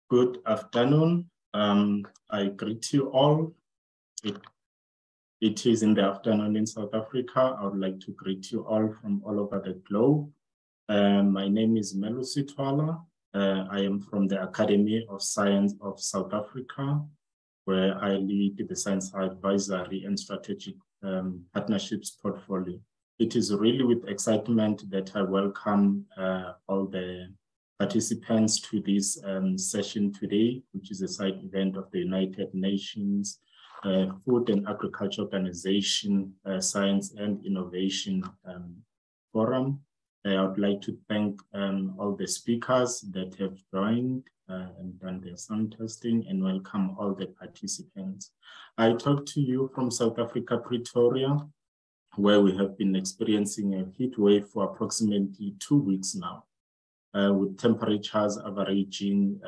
Good afternoon. I greet you all. It is in the afternoon in South Africa. I would like to greet you all from all over the globe. My name is Melusi Twala. I am from the Academy of Science of South Africa, where I lead the Science Advisory and Strategic Partnerships portfolio. It is really with excitement that I welcome all the participants to this session today, which is a side event of the United Nations Food and Agriculture Organization Science and Innovation Forum. I would like to thank all the speakers that have joined and done their sound testing, and welcome all the participants. I talk to you from South Africa, Pretoria, where we have been experiencing a heat wave for approximately 2 weeks now, with temperatures averaging,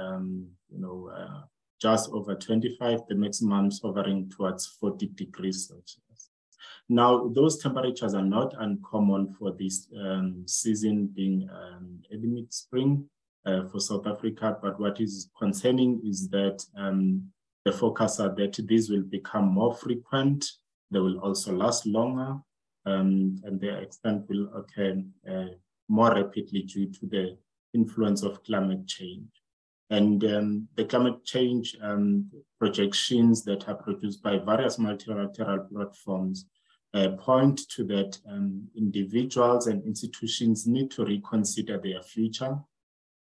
just over 25, the maximums hovering towards 40 degrees Celsius. Now, those temperatures are not uncommon for this season, being early mid-spring for South Africa, but what is concerning is that the forecasts are that these will become more frequent, they will also last longer, and their extent will occur more rapidly due to the influence of climate change. And the climate change projections that are produced by various multilateral platforms point to that individuals and institutions need to reconsider their future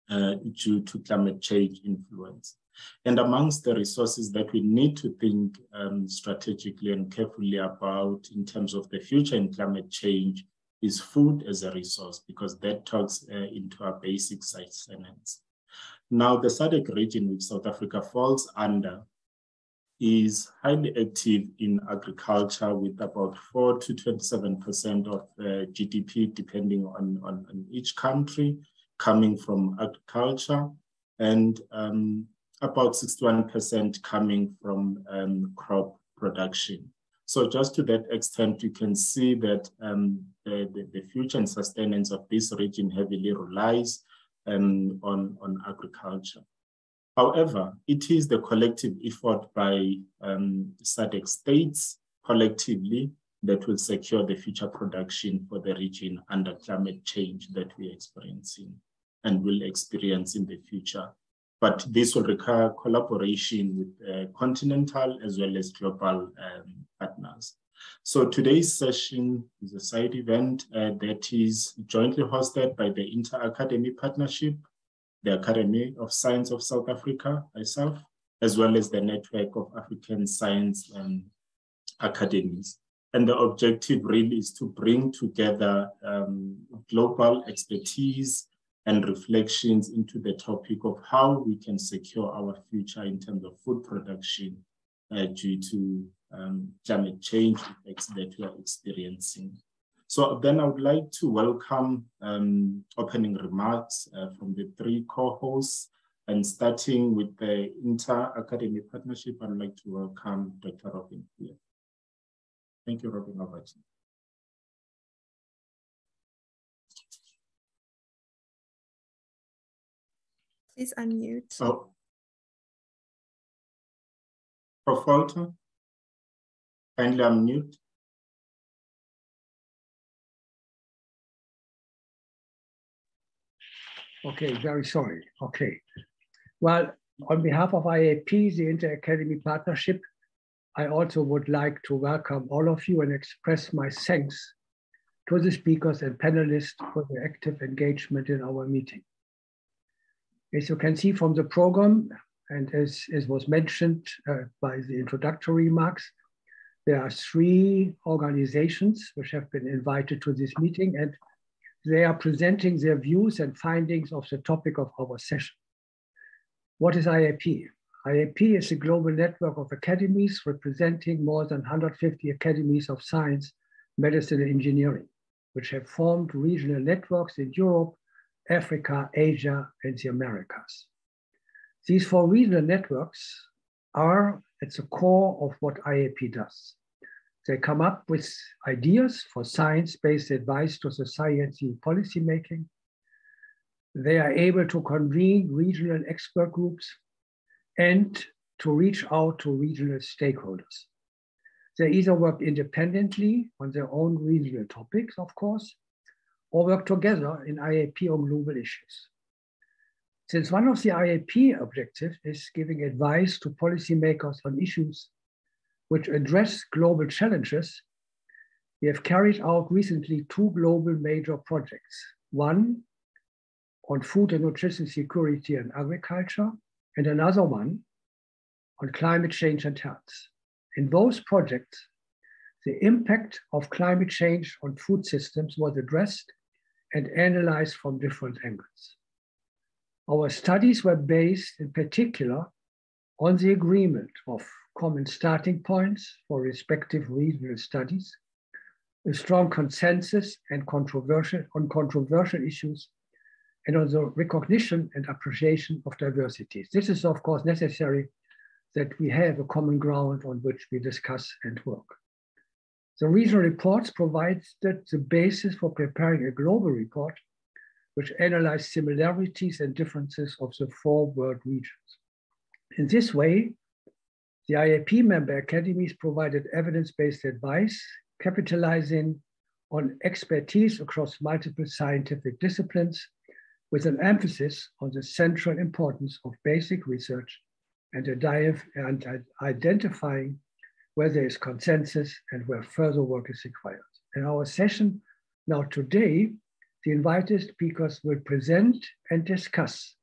due to climate change influence. And amongst the resources that we need to think strategically and carefully about in terms of the future in climate change is food as a resource, because that talks into our basic science. Now, the SADC region, which South Africa falls under, is highly active in agriculture, with about 4 to 27% of GDP, depending on each country, coming from agriculture, and about 61% coming from crop production. So just to that extent, you can see that the future and sustenance of this region heavily relies on agriculture. However, it is the collective effort by SADC states collectively that will secure the future production for the region under climate change that we're experiencing and will experience in the future. But this will require collaboration with continental as well as global partners. So today's session is a side event that is jointly hosted by the InterAcademy Partnership, the Academy of Science of South Africa, ASSAf, as well as the Network of African Science Academies. And the objective really is to bring together global expertise and reflections into the topic of how we can secure our future in terms of food production due to climate change effects that we are experiencing. So then I would like to welcome opening remarks from the three co-hosts, and starting with the InterAcademy Partnership, I'd like to welcome Dr. Orphan here. Thank you, Robin. Over to you. Please unmute. Oh. Prof. Walter, kindly unmute. Okay, very sorry. Okay. Well, on behalf of IAP, the InterAcademy Partnership, I also would like to welcome all of you and express my thanks to the speakers and panelists for their active engagement in our meeting. As you can see from the program, and as was mentioned by the introductory remarks, there are 3 organizations which have been invited to this meeting, and they are presenting their views and findings of the topic of our session. What is IAP? IAP is a global network of academies representing more than 150 academies of science, medicine, and engineering, which have formed regional networks in Europe, Africa, Asia, and the Americas. These 4 regional networks are at the core of what IAP does. They come up with ideas for science-based advice to society policymaking. They are able to convene regional expert groups and to reach out to regional stakeholders. They either work independently on their own regional topics, of course, or work together in IAP on global issues. Since one of the IAP objectives is giving advice to policymakers on issues which address global challenges, we have carried out recently 2 global major projects. One on food and nutrition security and agriculture, and another one on climate change and health. In those projects, the impact of climate change on food systems was addressed and analyzed from different angles. Our studies were based in particular on the agreement of common starting points for respective regional studies, a strong consensus and controversial issues, and on the recognition and appreciation of diversities. This is, of course, necessary that we have a common ground on which we discuss and work. The regional reports provided the basis for preparing a global report which analyzed similarities and differences of the 4 world regions. In this way, the IAP member academies provided evidence-based advice, capitalizing on expertise across multiple scientific disciplines, with an emphasis on the central importance of basic research and identifying where there is consensus and where further work is required. In our session now today, the invited speakers will present and discuss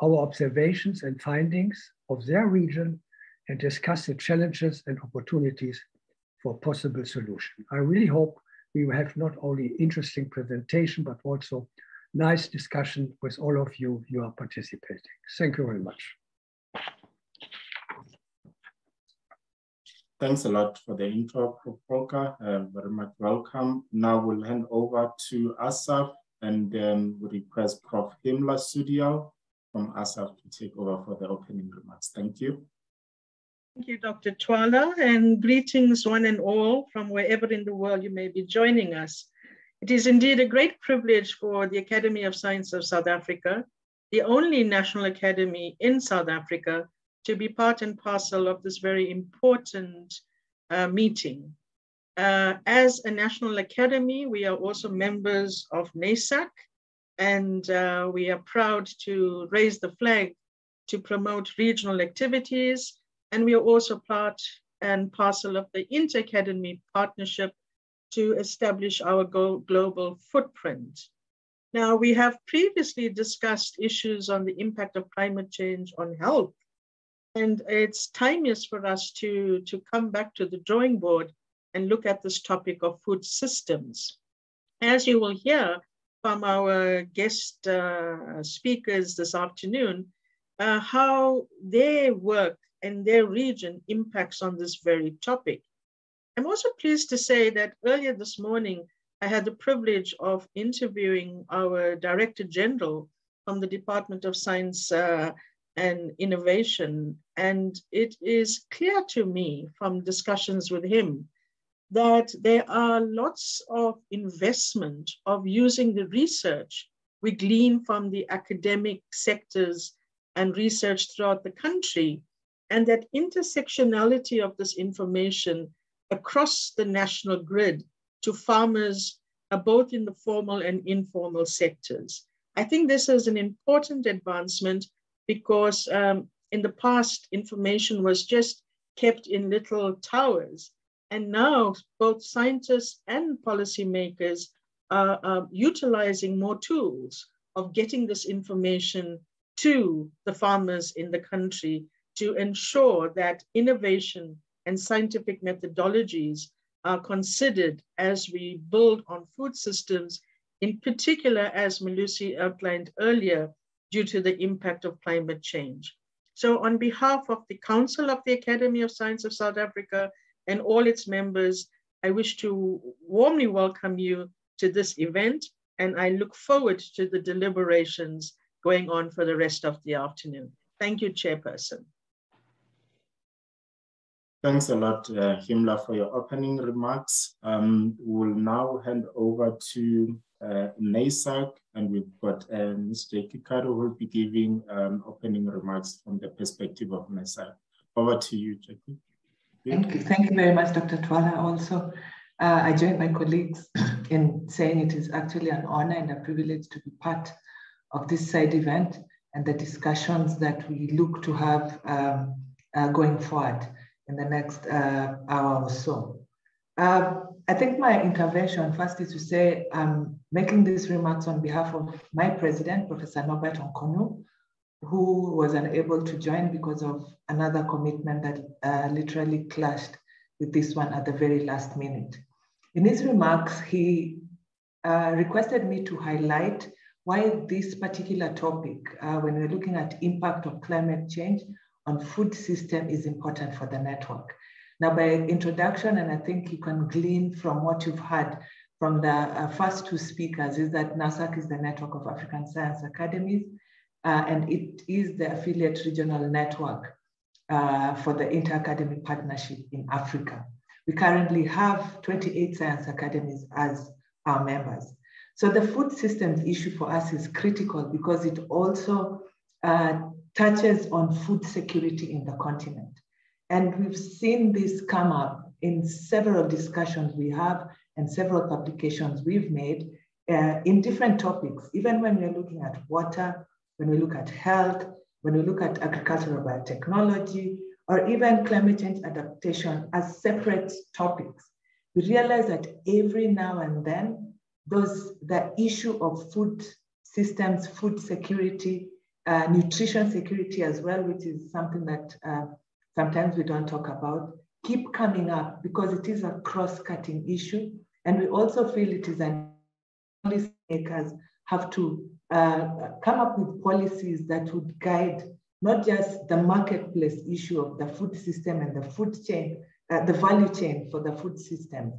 our observations and findings of their region and discuss the challenges and opportunities for possible solution. I really hope we will have not only interesting presentation, but also nice discussion with all of you who are participating. Thank you very much. Thanks a lot for the intro, Volker. Very much welcome. Now we'll hand over to ASSAf, and then we request Prof. Himmler Studio from ASSAf to take over for the opening remarks. Thank you. Thank you, Dr. Twala, and greetings one and all from wherever in the world you may be joining us. It is indeed a great privilege for the Academy of Science of South Africa, the only national academy in South Africa, to be part and parcel of this very important meeting. As a national academy, we are also members of NASAC, and we are proud to raise the flag to promote regional activities. And we are also part and parcel of the InterAcademy Partnership to establish our global footprint. Now, we have previously discussed issues on the impact of climate change on health. And it's timeless for us to come back to the drawing board and look at this topic of food systems. As you will hear from our guest speakers this afternoon, how their work and their region impacts on this very topic. I'm also pleased to say that earlier this morning, I had the privilege of interviewing our Director General from the Department of Science and Innovation. And it is clear to me from discussions with him that there are lots of investment of using the research we glean from the academic sectors and research throughout the country, and that intersectionality of this information across the national grid to farmers, both in the formal and informal sectors. I think this is an important advancement because in the past, information was just kept in little towers. And now both scientists and policymakers are utilizing more tools of getting this information to the farmers in the country to ensure that innovation and scientific methodologies are considered as we build on food systems, in particular, as Malusi outlined earlier, due to the impact of climate change. So on behalf of the Council of the Academy of Science of South Africa and all its members, I wish to warmly welcome you to this event, and I look forward to the deliberations going on for the rest of the afternoon. Thank you, Chairperson. Thanks a lot, Himmler, for your opening remarks. We'll now hand over to NASAC, and we've got Ms. Jackie Caro, who will be giving opening remarks from the perspective of NASAC. Over to you, Jackie. Thank you. Thank you very much, Dr. Twala. Also, I join my colleagues in saying it is actually an honor and a privilege to be part of this side event and the discussions that we look to have going forward in the next hour or so. I think my intervention first is to say I'm making these remarks on behalf of my president, Professor Norbert Onkonu, who was unable to join because of another commitment that literally clashed with this one at the very last minute. In his remarks, he requested me to highlight why this particular topic, when we're looking at impact of climate change on food system, is important for the network. Now, by introduction, and I think you can glean from what you've heard from the first two speakers, is that NASAC is the network of African Science Academies, and it is the affiliate regional network for the InterAcademy Partnership in Africa. We currently have 28 science academies as our members. So the food systems issue for us is critical because it also touches on food security in the continent. And we've seen this come up in several discussions we have and several publications we've made in different topics, even when we're looking at water, when we look at health, when we look at agricultural biotechnology, or even climate change adaptation as separate topics. We realize that every now and then, the issue of food systems, food security, nutrition security as well, which is something that sometimes we don't talk about, keep coming up because it is a cross-cutting issue. And we also feel it is an policymakers have to come up with policies that would guide not just the marketplace issue of the food system and the food chain, the value chain for the food system,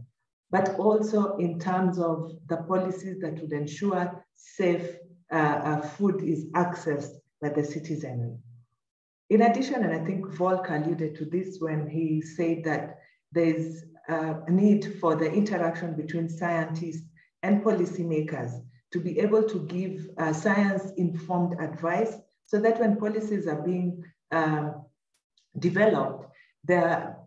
but also in terms of the policies that would ensure safe food is accessed by the citizenry. In addition, and I think Volk alluded to this when he said that there's a need for the interaction between scientists and policymakers to be able to give science-informed advice so that when policies are being developed, they're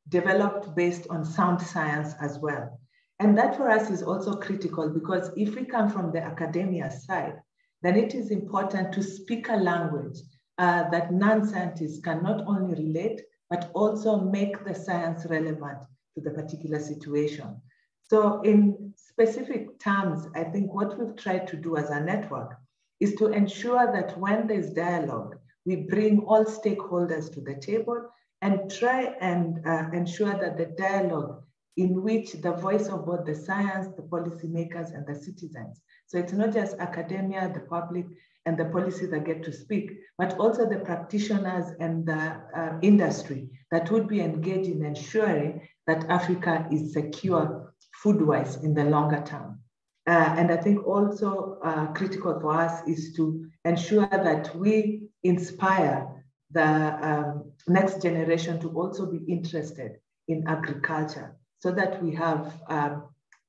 developed based on sound science as well. And that for us is also critical because if we come from the academia side, then it is important to speak a language that non-scientists can not only relate, but also make the science relevant to the particular situation. So in specific terms, I think what we've tried to do as a network is to ensure that when there's dialogue, we bring all stakeholders to the table and try and ensure that the dialogue in which the voice of both the science, the policymakers, and the citizens. So it's not just academia, the public, and the policy that get to speak, but also the practitioners and the industry that would be engaged in ensuring that Africa is secure food-wise in the longer term. And I think also critical for us is to ensure that we inspire the next generation to also be interested in agriculture so that we have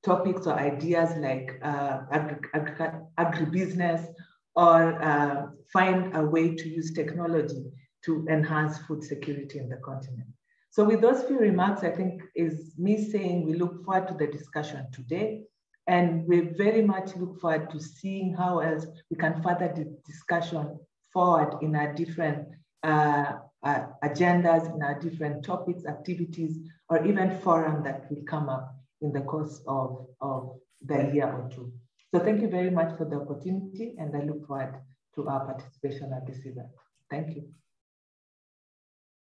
topics or ideas like agribusiness or find a way to use technology to enhance food security in the continent. So with those few remarks, I think is me saying we look forward to the discussion today. And we very much look forward to seeing how else we can further the discussion forward in our different agendas, in our different topics, activities, or even forum that will come up in the course of the year or two. So thank you very much for the opportunity, and I look forward to our participation at this event. Thank you.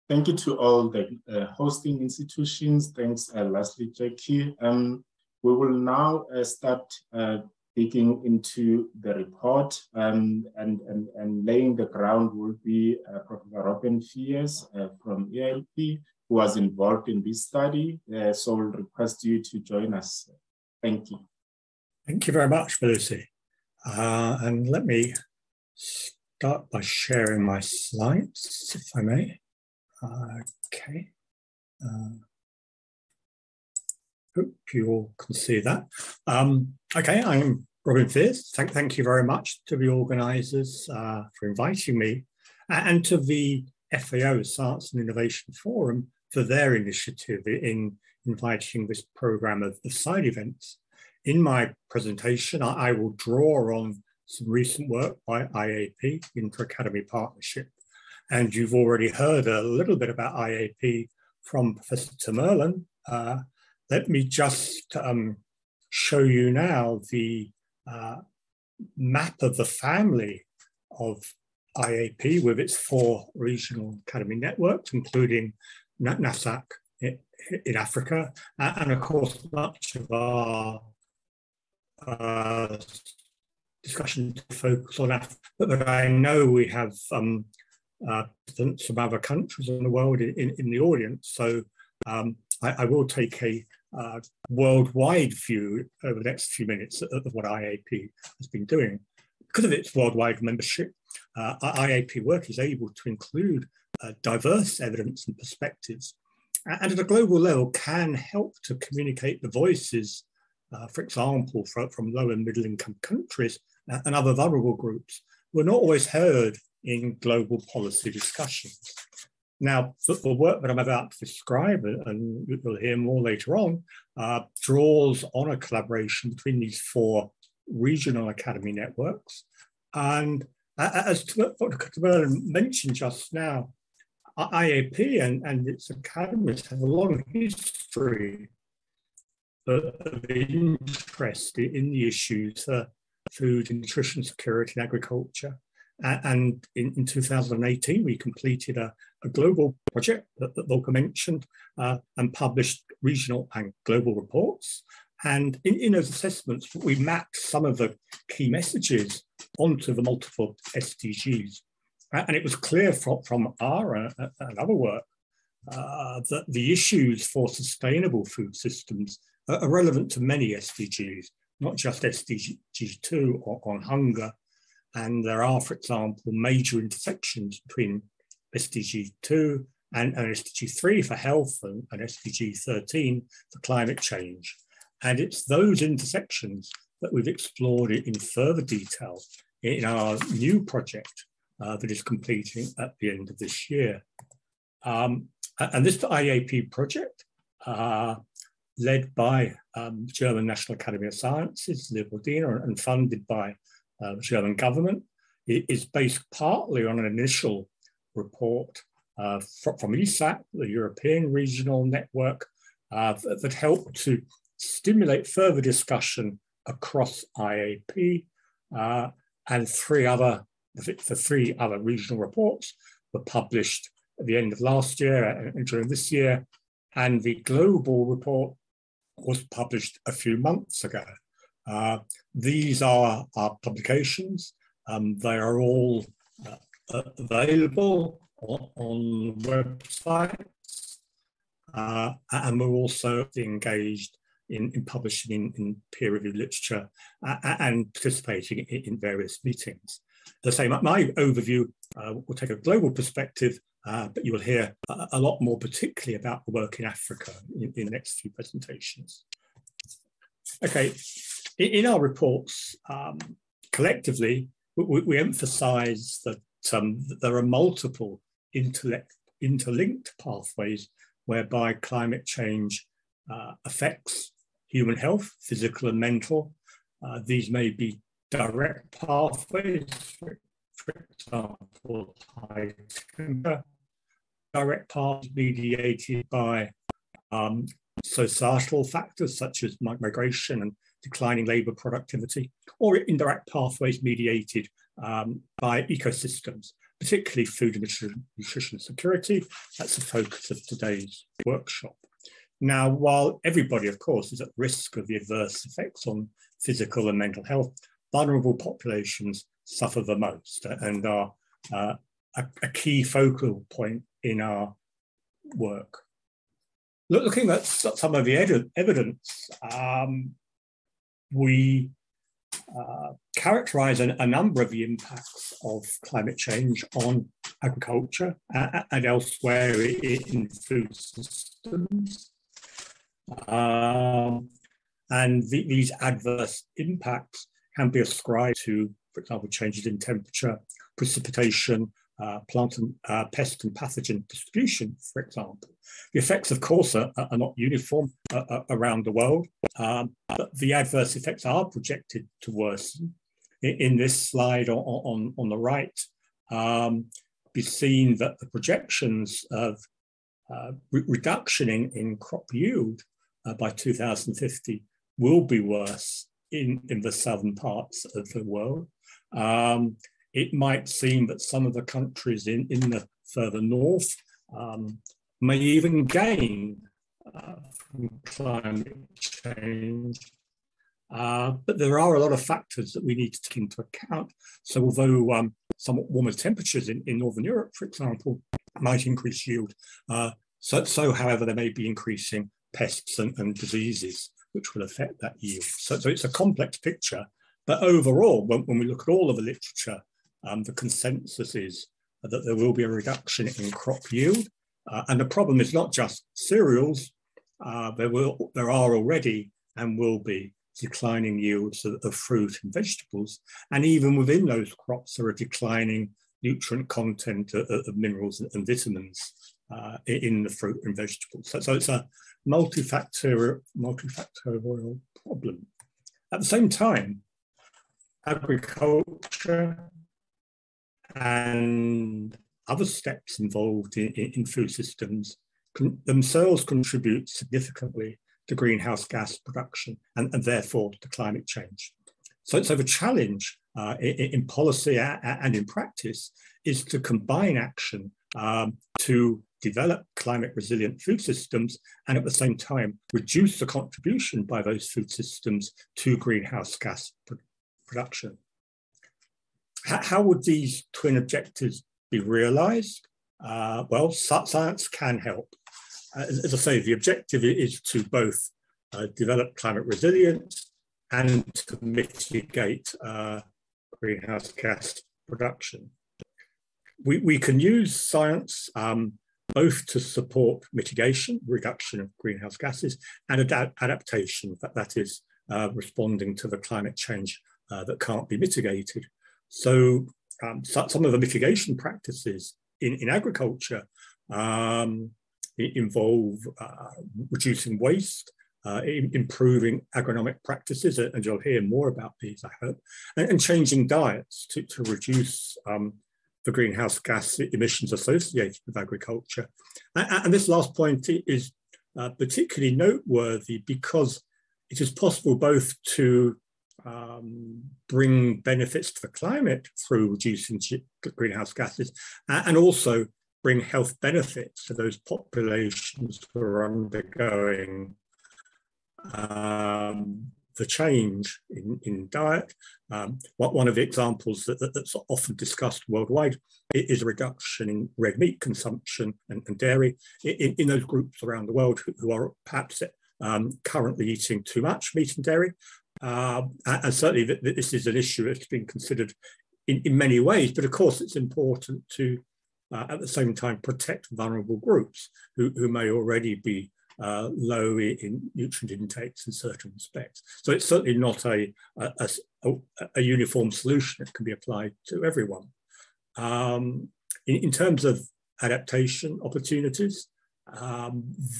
Thank you to all the hosting institutions. Thanks, lastly, Jackie. We will now start digging into the report and laying the ground will be Professor Robin Fiers from EIP, who was involved in this study. So we'll request you to join us. Thank you. Thank you very much, Lucy. And let me start by sharing my slides, if I may. Okay. hope you all can see that. Okay, I'm Robin Fierce. Thank you very much to the organisers for inviting me, and to the FAO Science and Innovation Forum for their initiative in inviting this programme of side events. In my presentation, I will draw on some recent work by IAP, InterAcademy Partnership. And you've already heard a little bit about IAP from Professor Tamerlan. Let me just show you now the map of the family of IAP with its 4 regional academy networks, including NASAC in Africa, and of course much of our discussion to focus on Africa, but I know we have representatives from other countries in the world in the audience, so I will take a worldwide view over the next few minutes of what IAP has been doing. Because of its worldwide membership, IAP work is able to include diverse evidence and perspectives, and at a global level can help to communicate the voices, for example, from low and middle income countries and other vulnerable groups who are not always heard in global policy discussions. Now, the work that I'm about to describe, and we'll hear more later on, draws on a collaboration between these 4 regional academy networks. And as Dr. Tamerlan mentioned just now, IAP and its academies have a long history of interest in the issues of food and nutrition security and agriculture. And in 2018, we completed a global project that Volker mentioned and published regional and global reports. And in those assessments, we mapped some of the key messages onto the multiple SDGs. And it was clear from our and other work that the issues for sustainable food systems are relevant to many SDGs, not just SDG 2 on hunger. And there are, for example, major intersections between SDG 2 and SDG 3 for health and SDG 13 for climate change. And it's those intersections that we've explored in further detail in our new project that is completing at the end of this year. And this IAP project, led by German National Academy of Sciences, Legume, and funded by the German government, is based partly on an initial report from ASSAf, the European Regional Network, that helped to stimulate further discussion across IAP, and the 3 other regional reports were published at the end of last year and during this year, and the global report was published a few months ago. These are our publications. They are all available on websites, and we're also engaged in publishing in peer-reviewed literature and participating in various meetings. As I say, my overview will take a global perspective, but you will hear a lot more, particularly about the work in Africa in the next few presentations. Okay, in our reports, collectively, we emphasize that there are multiple interlinked pathways whereby climate change affects human health, physical and mental. These may be direct pathways, for example, high temperature, direct paths mediated by societal factors such as migration and declining labour productivity, or indirect pathways mediated by ecosystems, particularly food and nutrition security. That's the focus of today's workshop. Now, while everybody, of course, is at risk of the adverse effects on physical and mental health, vulnerable populations suffer the most and are a key focal point in our work. Looking at some of the evidence, we characterize a number of the impacts of climate change on agriculture and elsewhere in food systems. And these adverse impacts can be ascribed to, for example, changes in temperature, precipitation, plant and pest and pathogen distribution, for example. The effects, of course, are not uniform around the world, but the adverse effects are projected to worsen. In this slide on the right, be seen that the projections of reduction in crop yield by 2050 will be worse in the southern parts of the world. It might seem that some of the countries in the further north may even gain from climate change. But there are a lot of factors that we need to take into account. So although somewhat warmer temperatures in Northern Europe, for example, might increase yield, so however, there may be increasing pests and diseases which will affect that yield. So it's a complex picture. But overall, when we look at all of the literature, the consensus is that there will be a reduction in crop yield. And the problem is not just cereals. There are already and will be declining yields of fruit and vegetables. And even within those crops, there are declining nutrient content of minerals and vitamins in the fruit and vegetables. So it's a multifactorial problem. At the same time, agriculture and other steps involved in food systems themselves contribute significantly to greenhouse gas production and therefore to climate change. So the challenge in policy and in practice is to combine action to develop climate resilient food systems and at the same time reduce the contribution by those food systems to greenhouse gas production. How would these twin objectives be realized? Well, science can help. As I say, the objective is to both develop climate resilience and to mitigate greenhouse gas production. We can use science both to support mitigation, reduction of greenhouse gases, and adaptation, that is responding to the climate change that can't be mitigated. So some of the mitigation practices in agriculture involve reducing waste, improving agronomic practices, and you'll hear more about these, I hope, and changing diets to reduce the greenhouse gas emissions associated with agriculture. And this last point is particularly noteworthy because it is possible both to bring benefits to the climate through reducing greenhouse gases and also bring health benefits to those populations who are undergoing the change in diet. One of the examples that's often discussed worldwide is a reduction in red meat consumption and dairy in those groups around the world who are perhaps currently eating too much meat and dairy. And certainly this is an issue that's been considered in many ways, but of course it's important to at the same time protect vulnerable groups who may already be low in nutrient intakes in certain respects. So it's certainly not a uniform solution that can be applied to everyone. In terms of adaptation opportunities,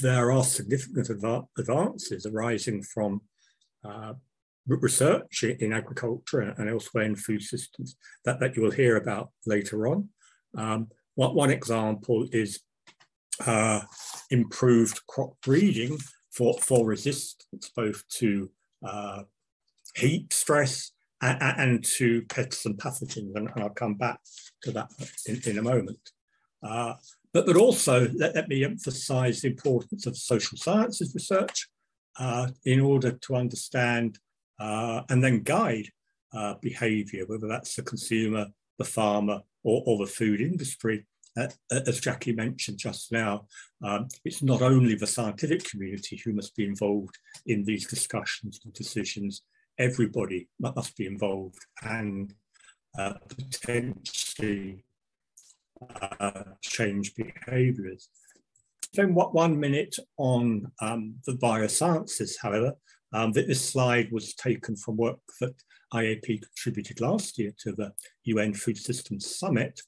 there are significant advances arising from research in agriculture and elsewhere in food systems that you will hear about later on. One example is improved crop breeding for resistance both to heat stress and to pests and pathogens, and I'll come back to that in a moment. But also let me emphasize the importance of social sciences research in order to understand and then guide behavior, whether that's the consumer, the farmer, or the food industry. As Jackie mentioned just now, it's not only the scientific community who must be involved in these discussions and decisions, everybody must be involved and potentially change behaviours. Spend 1 minute on the biosciences, however. This slide was taken from work that IAP contributed last year to the UN Food Systems Summit,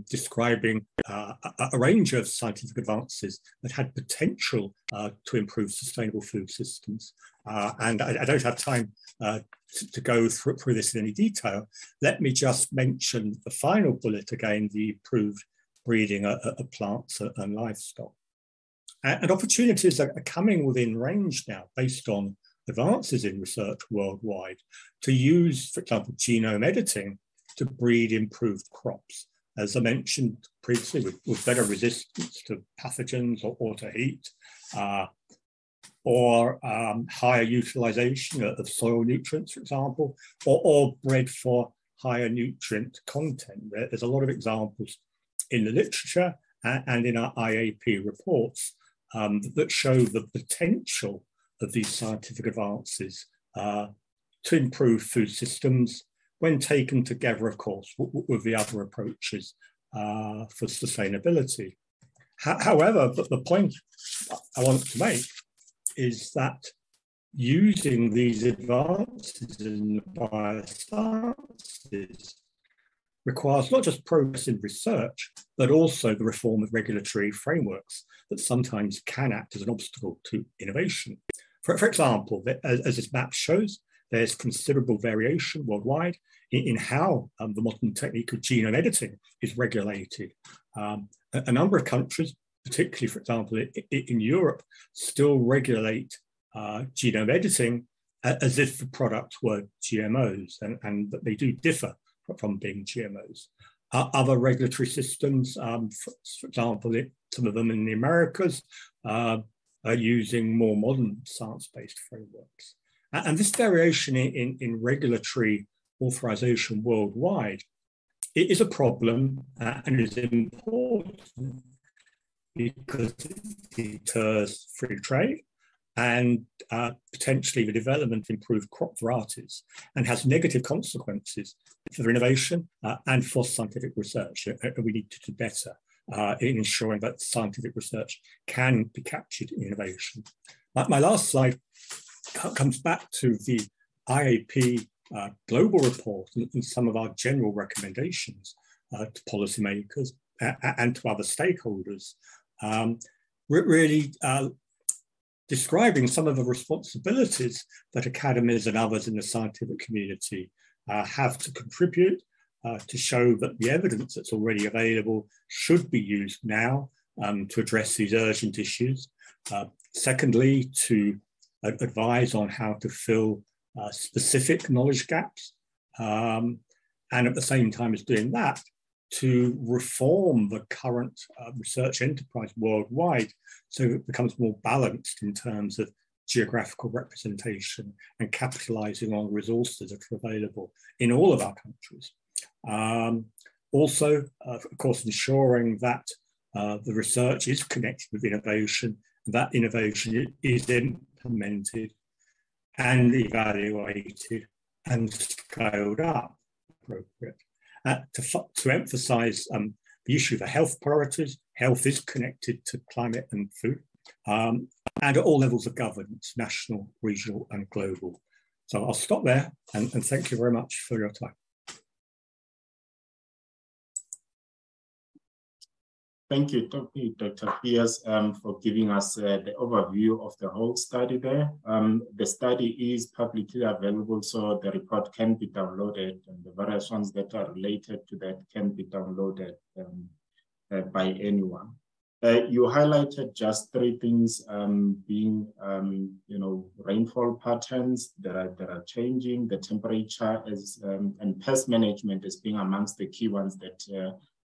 describing a range of scientific advances that had potential to improve sustainable food systems. And I don't have time to go through this in any detail. Let me just mention the final bullet again, the improved breeding of plants and livestock. And opportunities are coming within range now based on advances in research worldwide to use, for example, genome editing to breed improved crops. As I mentioned previously, with better resistance to pathogens or to heat, or higher utilization of soil nutrients, for example, or bred for higher nutrient content. There's a lot of examples in the literature and in our IAP reports that show the potential of these scientific advances to improve food systems when taken together, of course, with the other approaches for sustainability. However, the point I want to make is that using these advances in biosciences requires not just progress in research, but also the reform of regulatory frameworks that sometimes can act as an obstacle to innovation. For example, as this map shows, there's considerable variation worldwide in how the modern technique of genome editing is regulated. A number of countries, particularly, for example, in Europe, still regulate genome editing as if the products were GMOs, and that they do differ from being GMOs. Other regulatory systems, for example, some of them in the Americas, are using more modern science-based frameworks. And this variation in regulatory authorization worldwide is a problem and is important because it deters free trade and potentially the development of improved crop varieties, and has negative consequences for innovation and for scientific research. We need to do better in ensuring that scientific research can be captured in innovation. My last slide comes back to the IAP global report and some of our general recommendations to policymakers and to other stakeholders, really describing some of the responsibilities that academies and others in the scientific community have to contribute to show that the evidence that's already available should be used now to address these urgent issues. Secondly, to advise on how to fill specific knowledge gaps, and at the same time as doing that, to reform the current research enterprise worldwide so it becomes more balanced in terms of geographical representation and capitalizing on resources that are available in all of our countries. Also, of course, ensuring that the research is connected with innovation, and that innovation is implemented and evaluated and scaled up appropriate. To emphasize the issue of the health priorities, health is connected to climate and food, and at all levels of governance, national, regional, and global. So I'll stop there and thank you very much for your time. Thank you, Dr. Pierce, for giving us the overview of the whole study there. The study is publicly available, so the report can be downloaded, and the various ones that are related to that can be downloaded by anyone. You highlighted just three things, being, rainfall patterns that are changing, the temperature and pest management as being amongst the key ones that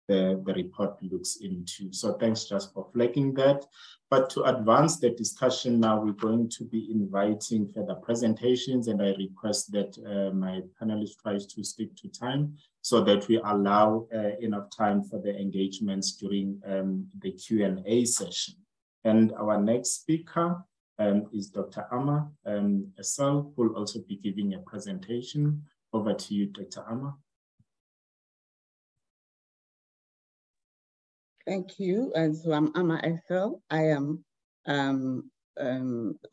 the report looks into. So thanks just for flagging that. But to advance the discussion now, we're going to be inviting further presentations, and I request that my panelists tries to stick to time so that we allow enough time for the engagements during the Q&A session. And our next speaker is Dr. Amma ASSAf, who will also be giving a presentation. Over to you, Dr. Amma. Thank you. And so I'm Amma Ethel. I am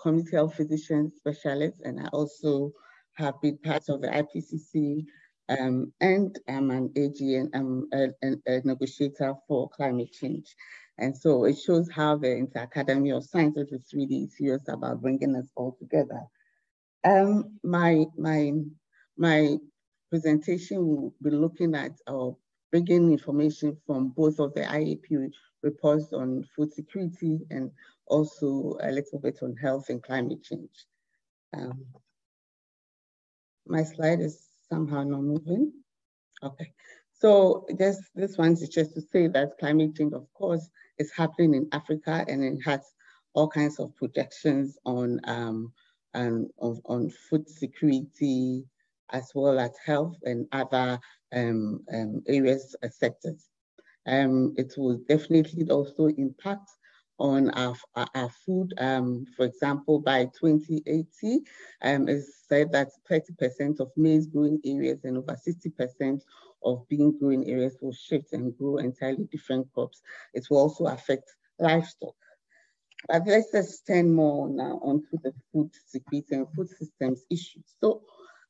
community health physician specialist, and I also have been part of the IPCC, and I'm an AG and I'm a negotiator for climate change. And so it shows how the InterAcademy of Sciences is really serious about bringing us all together. My presentation will be looking at bringing information from both of the IAP reports on food security and also a little bit on health and climate change. My slide is somehow not moving. Okay, so this one is just to say that climate change, of course, is happening in Africa, and it has all kinds of projections on food security, as well as health and other areas, sectors. It will definitely also impact on our food. For example, by 2080, it's said that 30% of maize growing areas and over 60% of bean growing areas will shift and grow entirely different crops. It will also affect livestock. But let's just turn more now onto the food security and food systems issues. So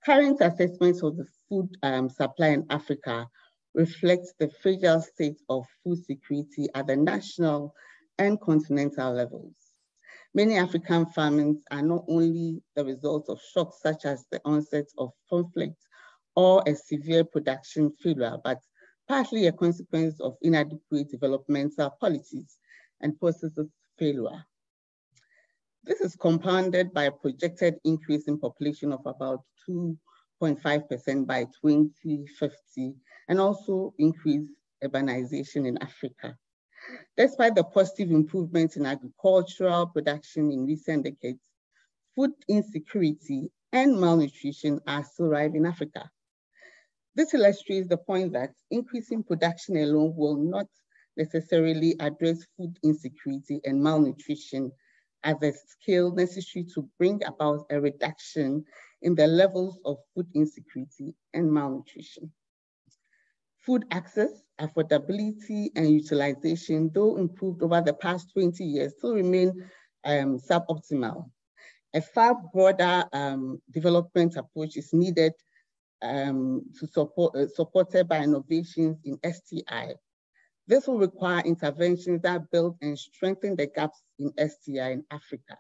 current assessments of the food supply in Africa reflects the fragile state of food security at the national and continental levels. Many African famines are not only the result of shocks such as the onset of conflict or a severe production failure, but partly a consequence of inadequate developmental policies and processes failure. This is compounded by a projected increase in population of about 2.5% by 2050, and also increased urbanization in Africa. Despite the positive improvements in agricultural production in recent decades, food insecurity and malnutrition are still rife in Africa. This illustrates the point that increasing production alone will not necessarily address food insecurity and malnutrition at the scale necessary to bring about a reduction in the levels of food insecurity and malnutrition. Food access, affordability, and utilization, though improved over the past 20 years, still remain suboptimal. A far broader development approach is needed supported by innovations in STI. This will require interventions that build and strengthen the gaps in STI in Africa.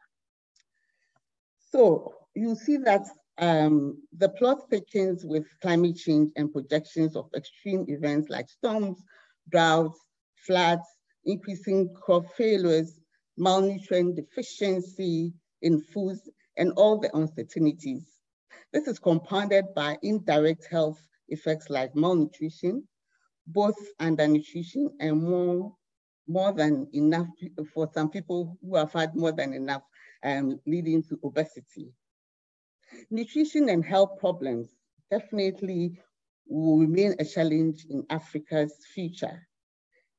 So you see that the plot thickens with climate change and projections of extreme events like storms, droughts, floods, increasing crop failures, malnutrition deficiency in foods, and all the uncertainties. This is compounded by indirect health effects like malnutrition, both undernutrition and more than enough for some people who have had more than enough, leading to obesity. Nutrition and health problems definitely will remain a challenge in Africa's future.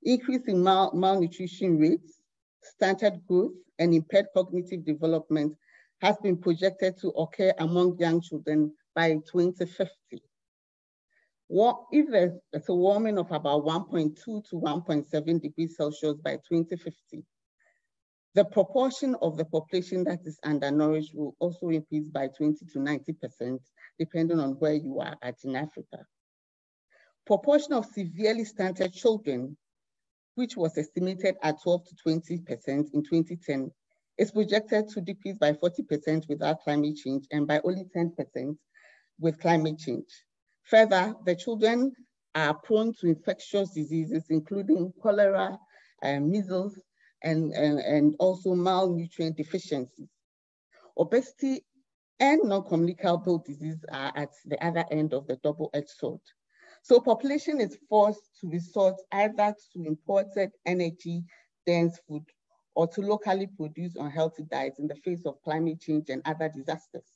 Increasing malnutrition rates, stunted growth, and impaired cognitive development has been projected to occur among young children by 2050. If there's a warming of about 1.2 to 1.7 degrees Celsius by 2050, the proportion of the population that is undernourished will also increase by 20 to 90%, depending on where you are at in Africa. Proportion of severely stunted children, which was estimated at 12 to 20% in 2010, is projected to decrease by 40% without climate change and by only 10% with climate change. Further, the children are prone to infectious diseases, including cholera, measles, and also malnutrient deficiencies. Obesity and non-communicable disease are at the other end of the double-edged sword. So population is forced to resort either to imported energy-dense food or to locally produced unhealthy diets in the face of climate change and other disasters.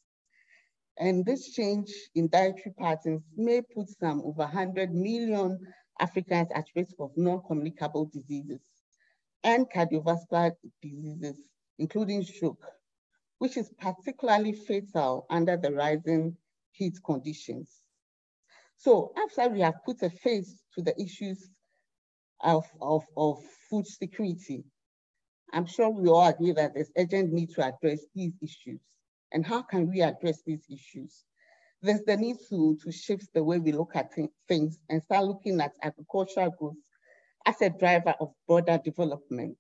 And this change in dietary patterns may put some over 100 million Africans at risk of non-communicable diseases and cardiovascular diseases, including stroke, which is particularly fatal under the rising heat conditions. So after we have put a face to the issues of food security. I'm sure we all agree that there's urgent need to address these issues. And how can we address these issues? There's the need to shift the way we look at things and start looking at agricultural growth as a driver of broader development.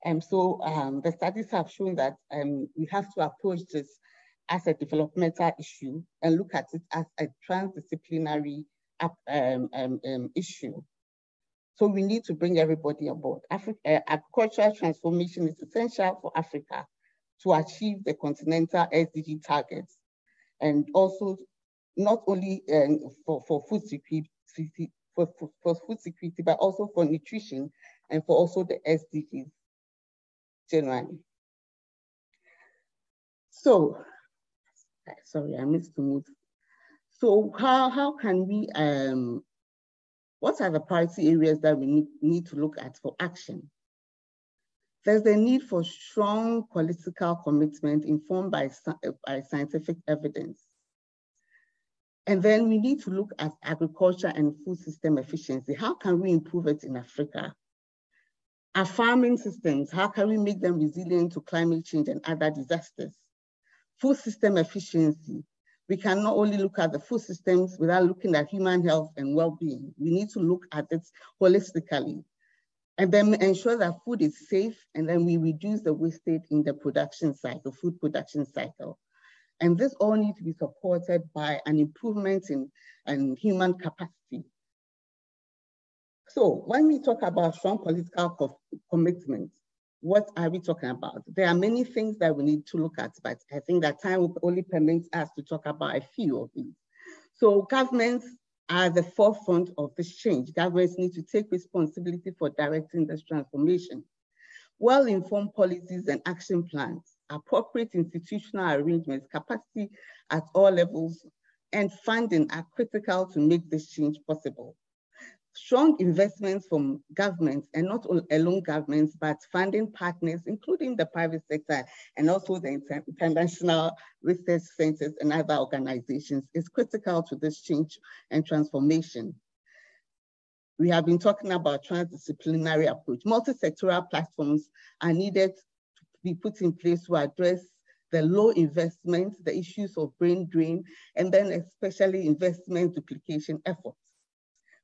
And so the studies have shown that we have to approach this as a developmental issue and look at it as a transdisciplinary issue. So we need to bring everybody on board. Agricultural transformation is essential for Africa to achieve the continental SDG targets, and also not only for food security, but also for nutrition and for also the SDGs generally. So, sorry, I missed to move. So how can we, what are the priority areas that we need to look at for action? There's the need for strong political commitment informed by scientific evidence. And then we need to look at agriculture and food system efficiency. How can we improve it in Africa? Our farming systems, how can we make them resilient to climate change and other disasters? Food system efficiency. We can not only look at the food systems without looking at human health and well-being. We need to look at it holistically, and then ensure that food is safe, and then we reduce the wastage in the production cycle, food production cycle. And this all needs to be supported by an improvement in human capacity. So when we talk about strong political commitment, what are we talking about? There are many things that we need to look at, but I think that time will only permit us to talk about a few of these. So governments are the forefront of this change. Governments need to take responsibility for directing this transformation. Well-informed policies and action plans, appropriate institutional arrangements, capacity at all levels, and funding are critical to make this change possible. Strong investments from governments, and not alone governments, but funding partners, including the private sector and also the international research centers and other organizations, is critical to this change and transformation. We have been talking about transdisciplinary approach. Multi-sectoral platforms are needed to be put in place to address the low investment, the issues of brain drain, and then especially investment duplication efforts.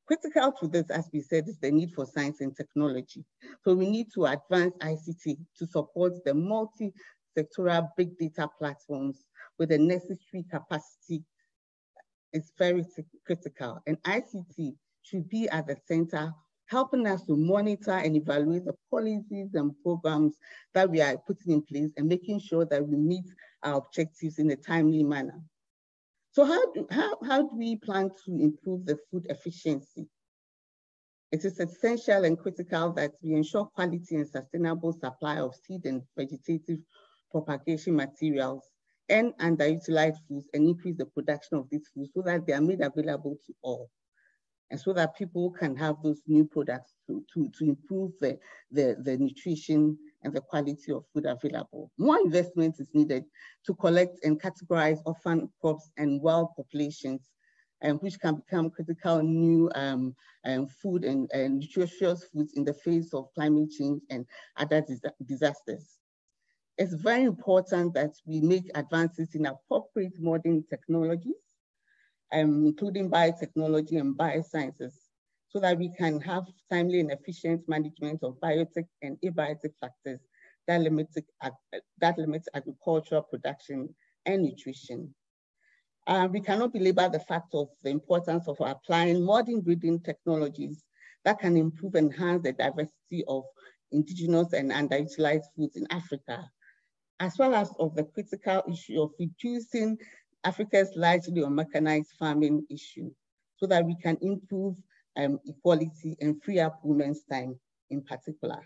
Critical to this, as we said, is the need for science and technology. So we need to advance ICT to support the multi-sectoral big data platforms with the necessary capacity. It's very critical. And ICT should be at the center, helping us to monitor and evaluate the policies and programs that we are putting in place and making sure that we meet our objectives in a timely manner. So how do we plan to improve the food efficiency? It is essential and critical that we ensure quality and sustainable supply of seed and vegetative propagation materials and underutilized foods, and increase the production of these foods so that they are made available to all, and so that people can have those new products to improve the nutrition and the quality of food available. More investment is needed to collect and categorize orphan crops and wild populations, which can become critical new food and nutritious foods in the face of climate change and other disasters. It's very important that we make advances in appropriate modern technologies, including biotechnology and biosciences, so that we can have timely and efficient management of biotic and abiotic factors that limit agricultural production and nutrition. We cannot belabor the fact of the importance of applying modern breeding technologies that can improve and enhance the diversity of indigenous and underutilized foods in Africa, as well as of the critical issue of reducing Africa's largely unmechanized farming issue, so that we can improve equality and free up women's time in particular.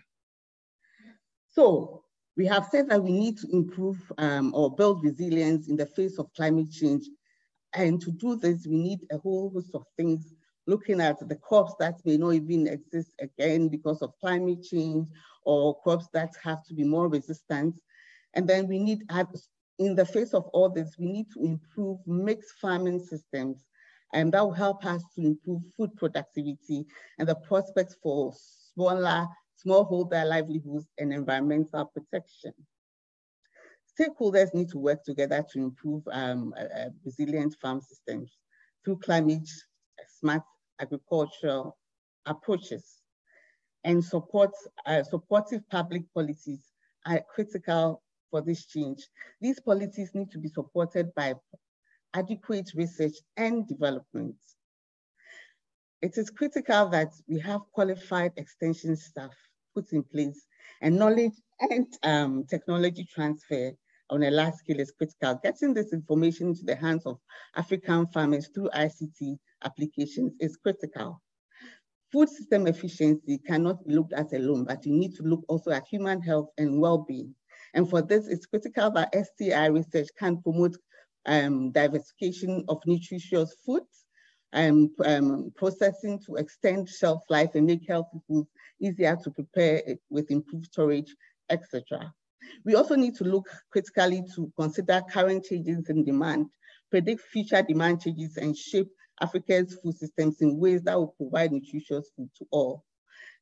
So we have said that we need to improve or build resilience in the face of climate change. And to do this, we need a whole host of things, looking at the crops that may not even exist again because of climate change, or crops that have to be more resistant. And then we need, in the face of all this, we need to improve mixed farming systems and that will help us to improve food productivity and the prospects for smallholder livelihoods and environmental protection. Stakeholders need to work together to improve resilient farm systems through climate smart agricultural approaches, and supportive public policies are critical for this change. These policies need to be supported by adequate research and development. It is critical that we have qualified extension staff put in place, and knowledge and technology transfer on a large scale is critical. Getting this information into the hands of African farmers through ICT applications is critical. Food system efficiency cannot be looked at alone, but you need to look also at human health and well-being. And for this, it's critical that STI research can promote diversification of nutritious foods, processing to extend shelf life and make healthy foods easier to prepare with improved storage, etc. We also need to look critically to consider current changes in demand, predict future demand changes, and shape Africa's food systems in ways that will provide nutritious food to all.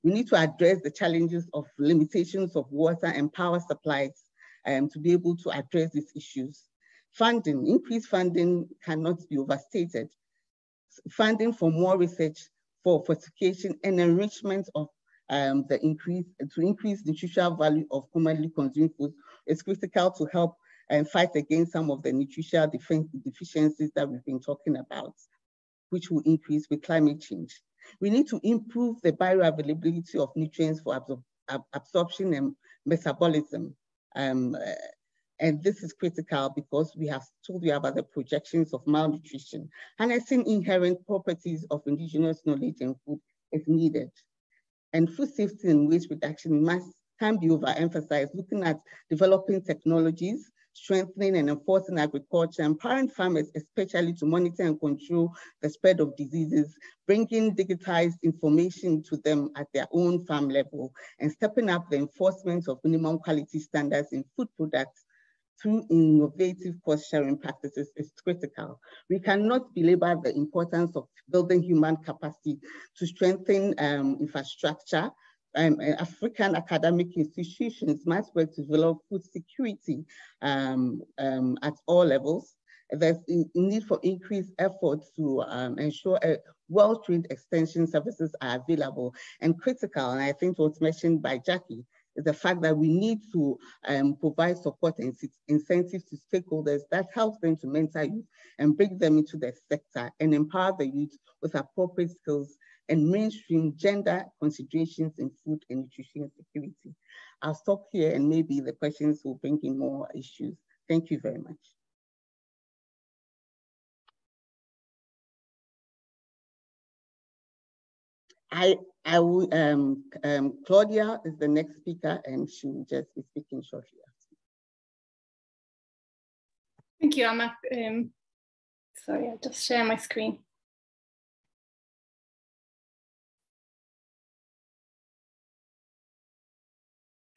We need to address the challenges of limitations of water and power supplies to be able to address these issues. Funding, increased funding cannot be overstated. Funding for more research, for fortification and enrichment of to increase nutritional value of commonly consumed food is critical to help fight against some of the nutritional deficiencies that we've been talking about, which will increase with climate change. We need to improve the bioavailability of nutrients for absorption and metabolism. And this is critical because we have told you about the projections of malnutrition. Harnessing inherent properties of indigenous knowledge and food is needed. And food safety and waste reduction can be overemphasized, looking at developing technologies, strengthening and enforcing agriculture, empowering farmers, especially to monitor and control the spread of diseases, bringing digitized information to them at their own farm level, and stepping up the enforcement of minimum quality standards in food products through innovative cost-sharing practices is critical. We cannot belabor the importance of building human capacity to strengthen infrastructure. African academic institutions must work to develop food security at all levels. There's a need for increased efforts to ensure well-trained extension services are available, and critical, and I think what's mentioned by Jackie, is the fact that we need to provide support and incentives to stakeholders that helps them to mentor youth and bring them into the sector and empower the youth with appropriate skills and mainstream gender considerations in food and nutrition security. I'll stop here and maybe the questions will bring in more issues. Thank you very much. I will, Claudia is the next speaker and she will just be speaking shortly. Thank you, Amma. Sorry, I'll just share my screen.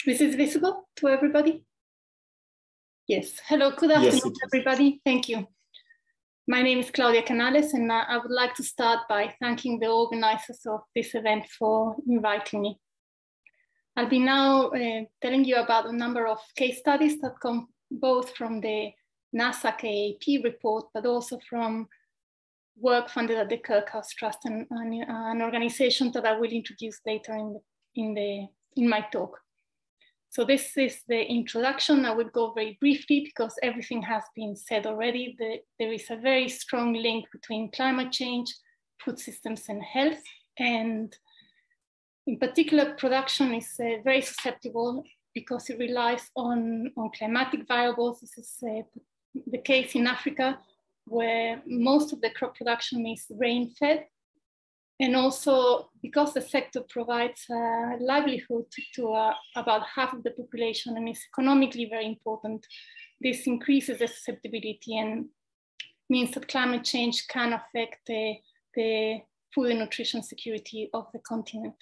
This is visible to everybody? Yes. Hello, good afternoon, everybody. Thank you. My name is Claudia Canales, and I would like to start by thanking the organizers of this event for inviting me. I'll be now telling you about a number of case studies that come both from the NASAC AAP report, but also from work funded at the Kirkhouse Trust and an organization that I will introduce later in my talk. So this is the introduction. I will go very briefly because everything has been said already. There is a very strong link between climate change, food systems, and health. And in particular, production is very susceptible because it relies on climatic variables. This is the case in Africa, where most of the crop production is rain-fed. And also, because the sector provides a livelihood to about half of the population and is economically very important, this increases the susceptibility and means that climate change can affect the food and nutrition security of the continent.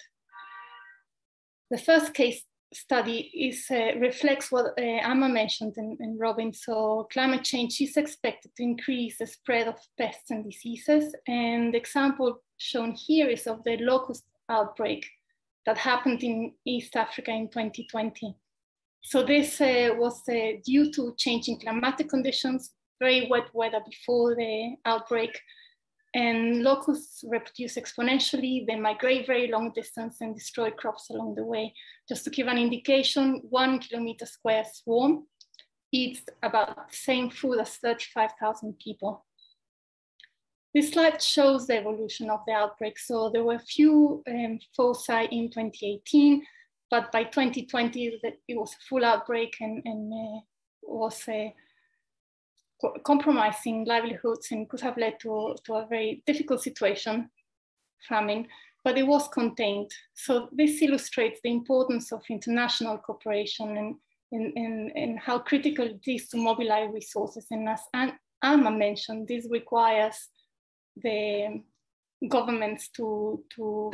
The first case study reflects what Amma mentioned and Robin. So climate change is expected to increase the spread of pests and diseases. And the example shown here is of the locust outbreak that happened in East Africa in 2020. So this was due to changing climatic conditions, very wet weather before the outbreak, and locusts reproduce exponentially. They migrate very long distance and destroy crops along the way. Just to give an indication, 1 kilometer square swarm eats about the same food as 35,000 people. This slide shows the evolution of the outbreak. So there were few foci in 2018, but by 2020, it was a full outbreak and was compromising livelihoods and could have led to a very difficult situation, famine, but it was contained. So this illustrates the importance of international cooperation and how critical it is to mobilize resources. And as Alma mentioned, this requires the governments to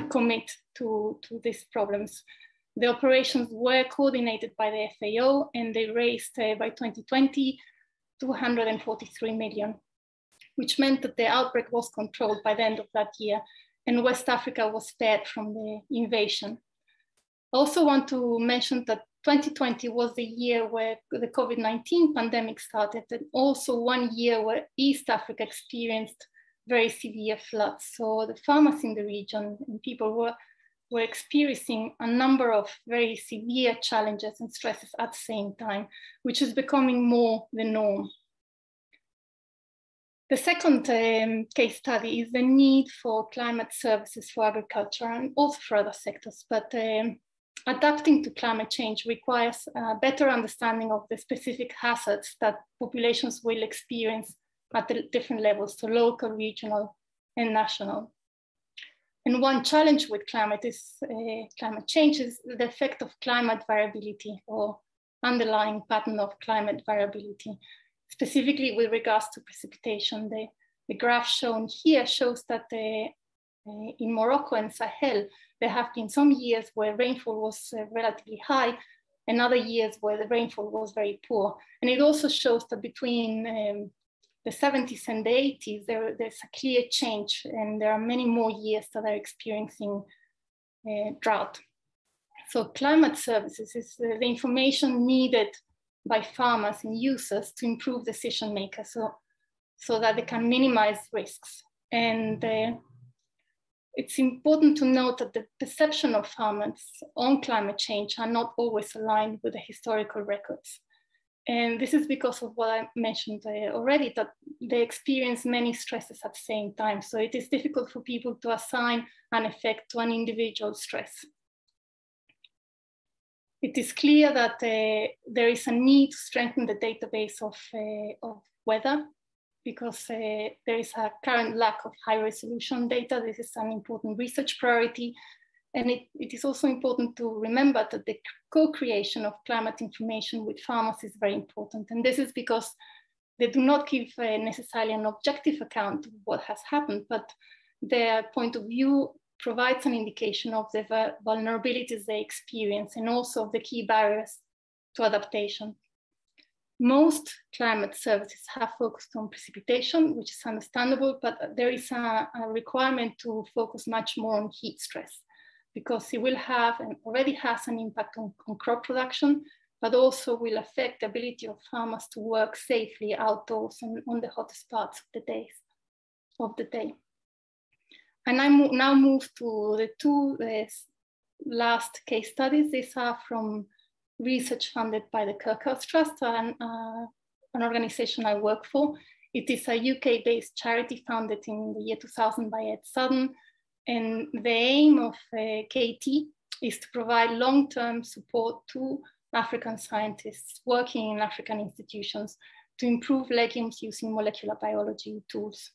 commit to these problems. The operations were coordinated by the FAO, and they raised by 2020, 243 million, which meant that the outbreak was controlled by the end of that year, and West Africa was spared from the invasion. I also want to mention that 2020 was the year where the COVID-19 pandemic started, and also one year where East Africa experienced very severe floods. So the farmers in the region and people were experiencing a number of very severe challenges and stresses at the same time, which is becoming more the norm. The second case study is the need for climate services for agriculture and also for other sectors, but adapting to climate change requires a better understanding of the specific hazards that populations will experience at the different levels, so local, regional, and national. And one challenge with climate change is the effect of climate variability or underlying pattern of climate variability, specifically with regards to precipitation. The graph shown here shows that in Morocco and Sahel, there have been some years where rainfall was relatively high and other years where the rainfall was very poor. And it also shows that between the 70s and the 80s, there's a clear change, and there are many more years that are experiencing drought. So climate services is the information needed by farmers and users to improve decision makers so that they can minimize risks. And it's important to note that the perception of farmers on climate change are not always aligned with the historical records. And this is because of what I mentioned already, that they experience many stresses at the same time. So it is difficult for people to assign an effect to an individual stress. It is clear that there is a need to strengthen the database of weather, because there is a current lack of high resolution data. This is an important research priority. And it is also important to remember that the co-creation of climate information with farmers is very important. And this is because they do not give necessarily an objective account of what has happened, but their point of view provides an indication of the vulnerabilities they experience and also of the key barriers to adaptation. Most climate services have focused on precipitation, which is understandable, but there is a requirement to focus much more on heat stress, because it will have and already has an impact on crop production, but also will affect the ability of farmers to work safely outdoors and on the hottest parts of the day. And I now move to the two last case studies. These are from research funded by the Kirkhouse Trust, an organization I work for. It is a UK-based charity founded in the year 2000 by Ed Sutton. And the aim of KT is to provide long-term support to African scientists working in African institutions to improve legumes using molecular biology tools.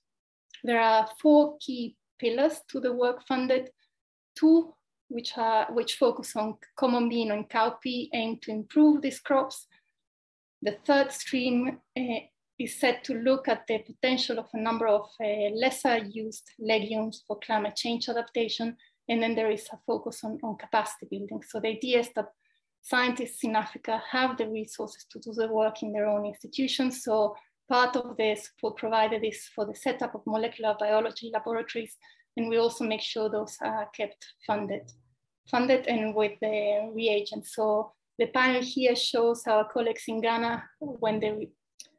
There are 4 key pillars to the work funded. 2 which focus on common bean and cowpea, aim to improve these crops. The 3rd stream is set to look at the potential of a number of lesser used legumes for climate change adaptation. And then there is a focus on capacity building. So the idea is that scientists in Africa have the resources to do the work in their own institutions. So part of the support provided is for the setup of molecular biology laboratories, and we also make sure those are kept funded and with the reagents. So the panel here shows our colleagues in Ghana when they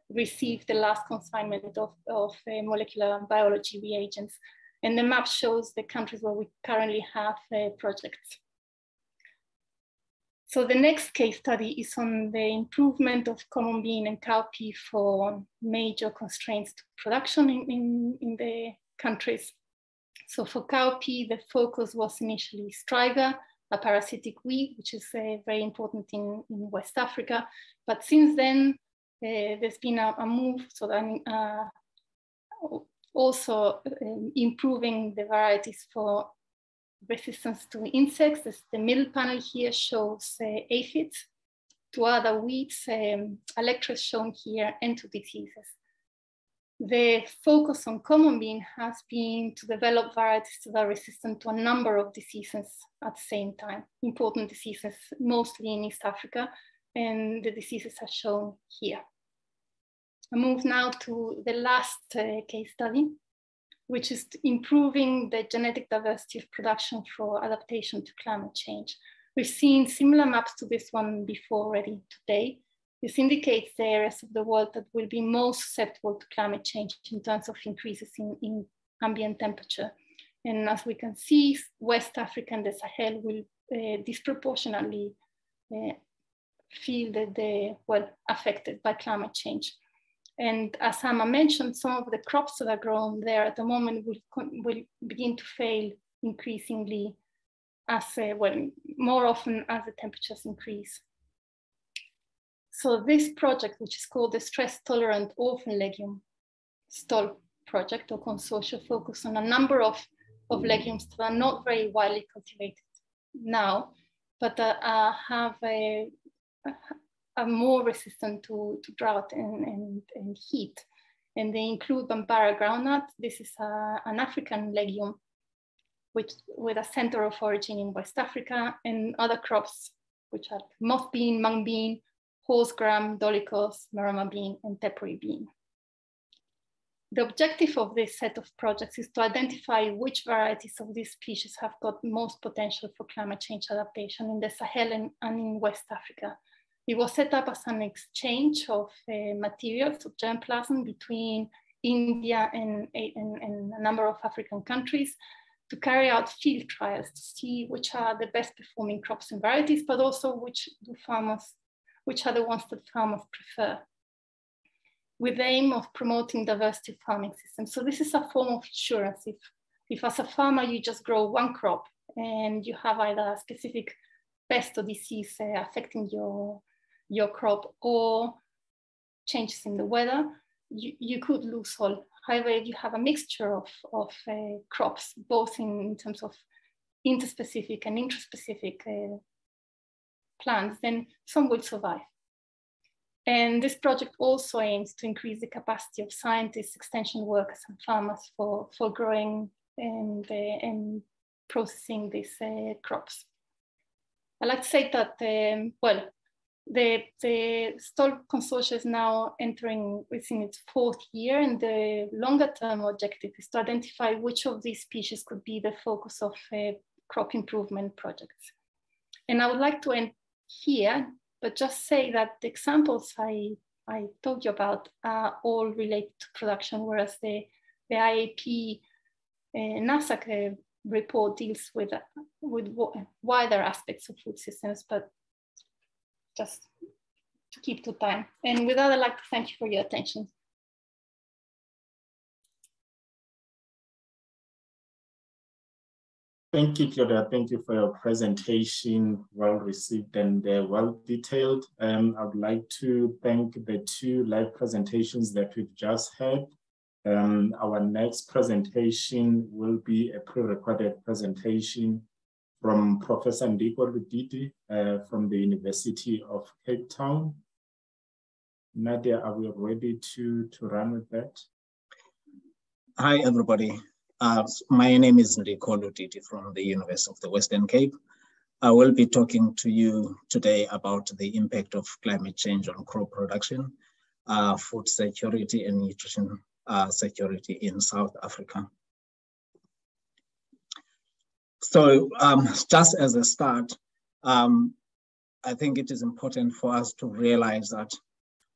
received the last consignment of molecular biology reagents. And the map shows the countries where we currently have projects. So the next case study is on the improvement of common bean and cowpea for major constraints to production in the countries. So for cowpea, the focus was initially striga, a parasitic weed, which is very important in West Africa. But since then, there's been a move so that also improving the varieties for resistance to insects. As the middle panel here shows aphids, to other weeds, Alectris shown here, and to diseases. The focus on common bean has been to develop varieties that are resistant to a number of diseases at the same time, important diseases, mostly in East Africa, and the diseases are shown here. I move now to the last case study, which is improving the genetic diversity of production for adaptation to climate change. We've seen similar maps to this one before already today. This indicates the areas of the world that will be most susceptible to climate change in terms of increases in ambient temperature. And as we can see, West Africa and the Sahel will disproportionately feel that they're affected by climate change. And as Amma mentioned, some of the crops that are grown there at the moment will begin to fail increasingly as more often as the temperatures increase. So this project, which is called the Stress Tolerant Orphan Legume STOL project or consortium, focus on a number of legumes that are not very widely cultivated now, but are more resistant to drought and heat. And they include Bambara groundnut. This is an African legume with a center of origin in West Africa, and other crops, which are moth bean, mung bean, horse gram, dolichos, marama bean, and tepary bean. The objective of this set of projects is to identify which varieties of these species have got most potential for climate change adaptation in the Sahel and in West Africa. It was set up as an exchange of materials of germplasm between India and a number of African countries to carry out field trials to see which are the best performing crops and varieties, but also which are the ones that farmers prefer, with the aim of promoting diversity farming systems. So this is a form of insurance. If as a farmer you just grow one crop and you have either a specific pest or disease affecting your crop or changes in the weather, you could lose all. However, if you have a mixture of crops, both in terms of interspecific and intraspecific plants, then some will survive. And this project also aims to increase the capacity of scientists, extension workers, and farmers for growing and processing these crops. I'd like to say that, the STOL consortium is now entering within its 4th year, and the longer term objective is to identify which of these species could be the focus of crop improvement projects. And I would like to end here, but just say that the examples I told you about are all related to production, whereas the IAP NASAC report deals with wider aspects of food systems, but just to keep to time. And with that, I'd like to thank you for your attention. Thank you, Claudia. Thank you for your presentation, well received and well detailed. I would like to thank the 2 live presentations that we've just had. Our next presentation will be a pre-recorded presentation from Professor Ndiko Ludidi from the University of Cape Town. Nadia, are we ready to run with that? Hi, everybody. My name is Ndiko Ludidi from the University of the Western Cape. I will be talking to you today about the impact of climate change on crop production, food security and nutrition security in South Africa. So just as a start, I think it is important for us to realize that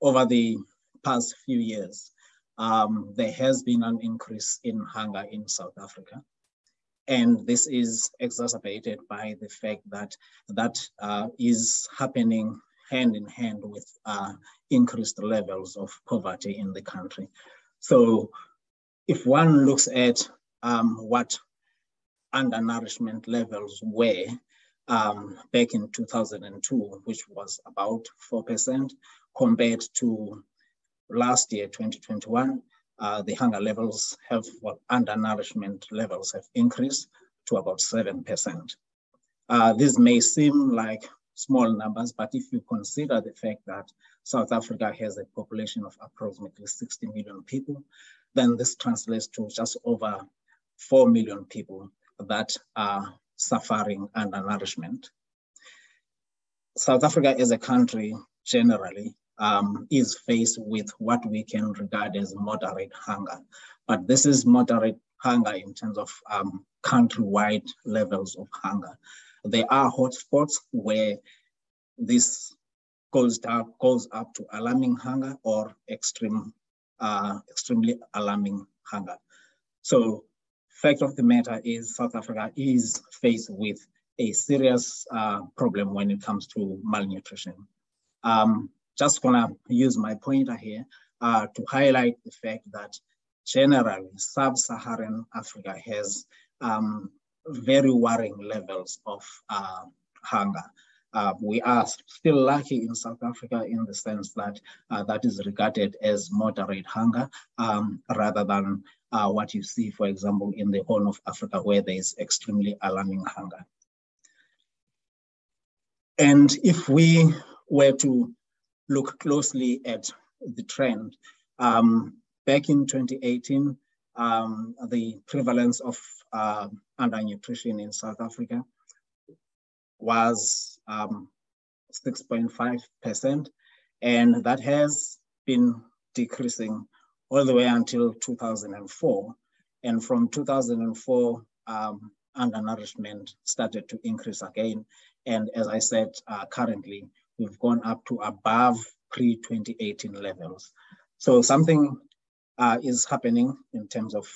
over the past few years, there has been an increase in hunger in South Africa. And this is exacerbated by the fact that is happening hand in hand with increased levels of poverty in the country. So if one looks at what undernourishment levels were back in 2002, which was about 4%, compared to last year, 2021, the hunger levels undernourishment levels have increased to about 7%. This may seem like small numbers, but if you consider the fact that South Africa has a population of approximately 60 million people, then this translates to just over 4 million people that are suffering undernourishment. South Africa as a country generally is faced with what we can regard as moderate hunger. But this is moderate hunger in terms of countrywide levels of hunger. There are hotspots where this goes up to alarming hunger or extremely alarming hunger. So fact of the matter is South Africa is faced with a serious problem when it comes to malnutrition. Just gonna use my pointer here to highlight the fact that generally sub-Saharan Africa has very worrying levels of hunger. We are still lucky in South Africa in the sense that that is regarded as moderate hunger rather than what you see, for example, in the Horn of Africa where there is extremely alarming hunger. And if we were to look closely at the trend, back in 2018, the prevalence of undernutrition in South Africa was 6.5%, and that has been decreasing all the way until 2004. And from 2004, undernourishment started to increase again. And as I said, currently, we've gone up to above pre-2018 levels. So something is happening in terms of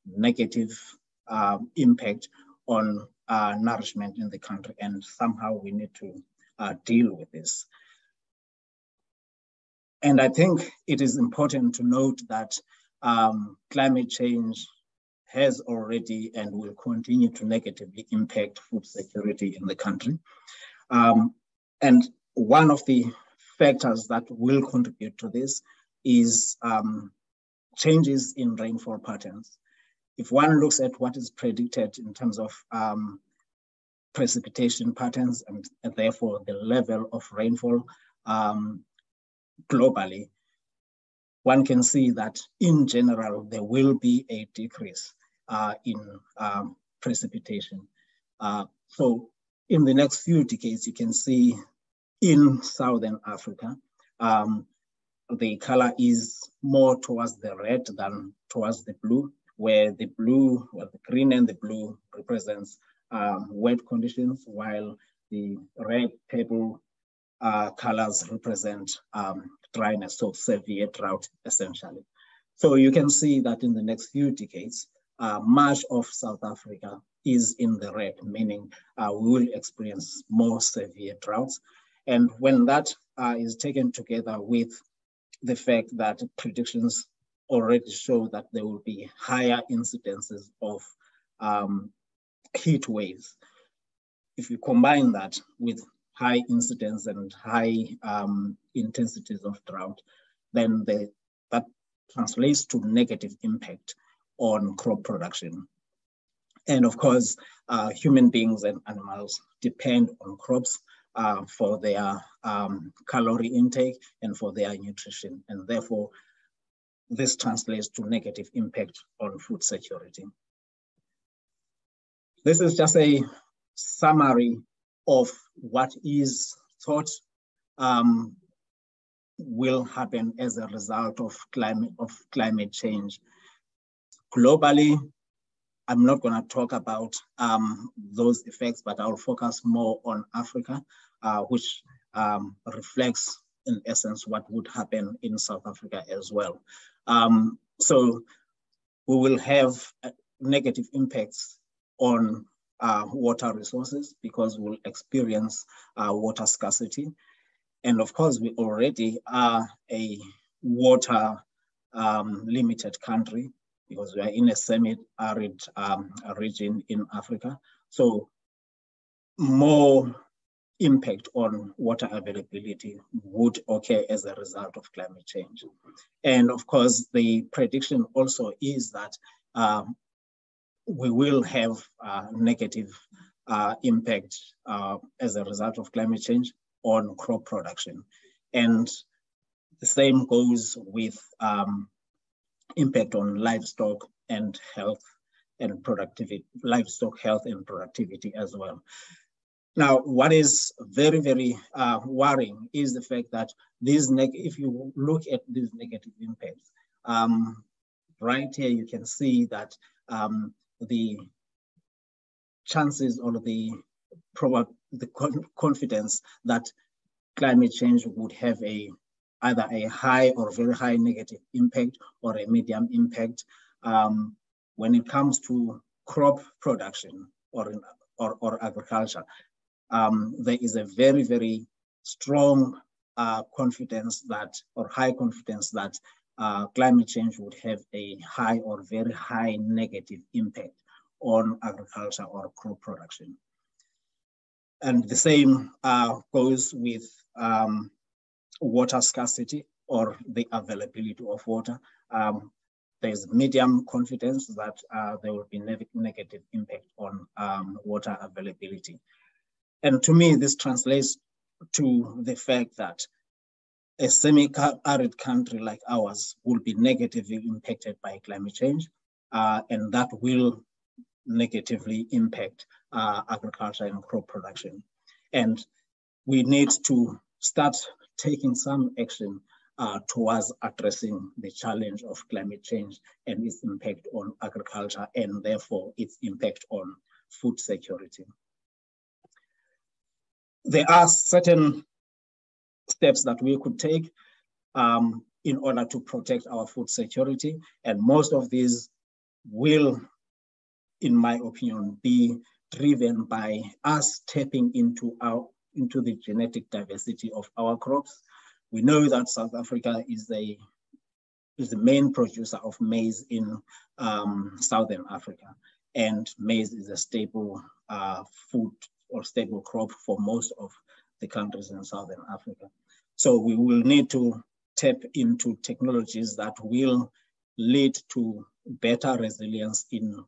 negative impact on nourishment in the country, and somehow we need to deal with this. And I think it is important to note that climate change has already and will continue to negatively impact food security in the country. And one of the factors that will contribute to this is changes in rainfall patterns. If one looks at what is predicted in terms of precipitation patterns and therefore the level of rainfall globally, one can see that in general, there will be a decrease in precipitation. So in the next few decades, you can see in Southern Africa, the color is more towards the red than towards the blue, where the blue, well, the green and the blue represents wet conditions, while the red, purple colors represent dryness, so severe drought, essentially. So you can see that in the next few decades, much of South Africa is in the red, meaning we will experience more severe droughts. And when that is taken together with the fact that predictions already show that there will be higher incidences of heat waves, if you combine that with high incidence and high intensities of drought, then that translates to negative impact on crop production. And of course, human beings and animals depend on crops for their calorie intake and for their nutrition. And therefore, this translates to negative impact on food security. This is just a summary of what is thought will happen as a result of climate change. Globally, I'm not going to talk about those effects, but I'll focus more on Africa, which reflects, in essence, what would happen in South Africa as well. So we will have negative impacts on water resources because we'll experience water scarcity. And of course, we already are a water limited country because we are in a semi-arid region in Africa. So more impact on water availability would occur as a result of climate change. And of course, the prediction also is that we will have negative impact as a result of climate change on crop production. And the same goes with impact on livestock and health and productivity, livestock health and productivity as well. Now, what is very, very worrying is the fact that these if you look at these negative impacts, right here you can see that the chances or the confidence that climate change would have either a high or very high negative impact or a medium impact when it comes to crop production or agriculture. There is a very, very strong confidence that, or high confidence that climate change would have a high or very high negative impact on agriculture or crop production. And the same goes with water scarcity or the availability of water. There's medium confidence that there will be negative impact on water availability. And to me, this translates to the fact that a semi-arid country like ours will be negatively impacted by climate change, and that will negatively impact agriculture and crop production. And we need to start taking some action towards addressing the challenge of climate change and its impact on agriculture and therefore its impact on food security. There are certain steps that we could take in order to protect our food security, and most of these will, in my opinion, be driven by us tapping into the genetic diversity of our crops. We know that South Africa is the main producer of maize in Southern Africa, and maize is a staple food or staple crop for most of the countries in Southern Africa. So we will need to tap into technologies that will lead to better resilience in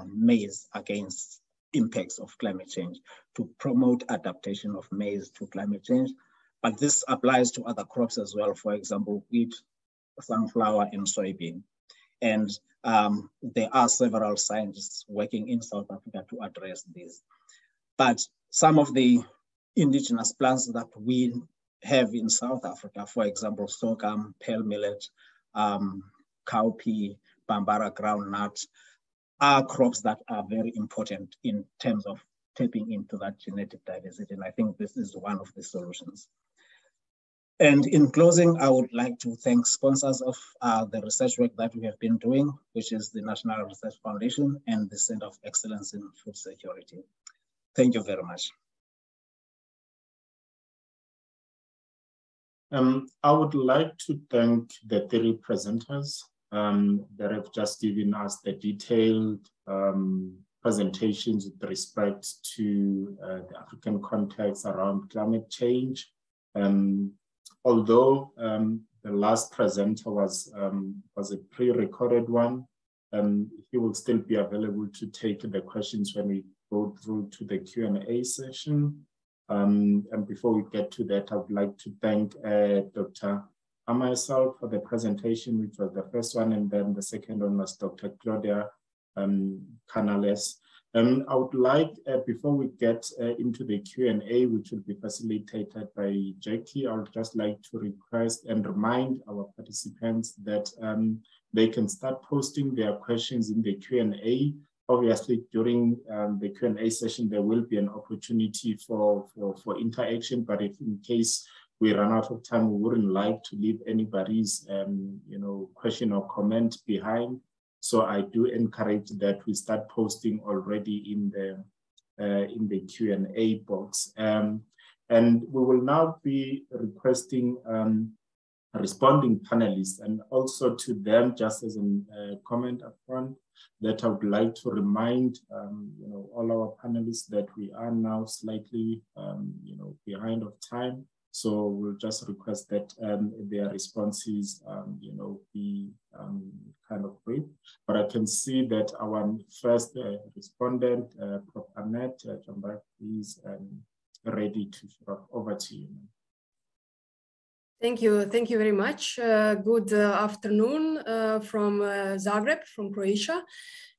maize against impacts of climate change, to promote adaptation of maize to climate change. But this applies to other crops as well, for example, wheat, sunflower, and soybean. And there are several scientists working in South Africa to address this. But some of the indigenous plants that we have in South Africa, for example, sorghum, pearl millet, cowpea, bambara groundnut, are crops that are very important in terms of tapping into that genetic diversity. And I think this is one of the solutions. And in closing, I would like to thank sponsors of the research work that we have been doing, which is the National Research Foundation and the Center of Excellence in Food Security. Thank you very much. I would like to thank the three presenters that have just given us the detailed presentations with respect to the African context around climate change. Although the last presenter was a pre-recorded one, he will still be available to take the questions when we go through to the Q&A session. And before we get to that, I would like to thank Dr. Myself for the presentation, which was the first one, and then the second one was Dr. Claudia Canales I would like, before we get into the Q&A, which will be facilitated by Jackie, I would just like to request and remind our participants that they can start posting their questions in the Q&A. Obviously, during the Q&A session, there will be an opportunity for interaction, but if in case we run out of time, we wouldn't like to leave anybody's question or comment behind. So I do encourage that we start posting already in the Q&A box. And we will now be requesting responding panelists, and also to them, just as a comment up front, that I would like to remind all our panelists that we are now slightly behind of time. So we'll just request that their responses, be kind of brief. But I can see that our first respondent, Prof. Annette Jambak, is ready to over to you. Thank you very much. Good afternoon from Zagreb, from Croatia.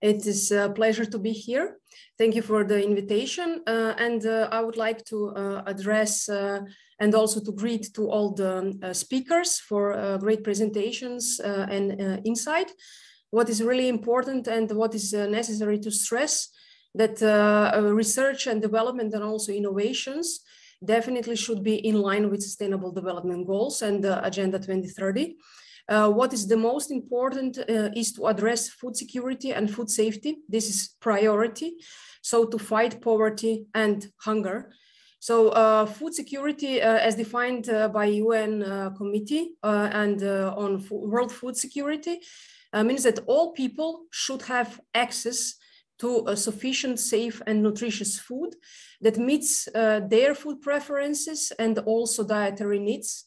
It is a pleasure to be here. Thank you for the invitation. And I would like to address and also to greet to all the speakers for great presentations and insight. What is really important and what is necessary to stress that research and development and also innovations definitely should be in line with Sustainable Development Goals and Agenda 2030. What is the most important is to address food security and food safety. This is priority. So to fight poverty and hunger. So food security as defined by UN Committee and on World Food Security means that all people should have access to a sufficient, safe and nutritious food that meets their food preferences and also dietary needs,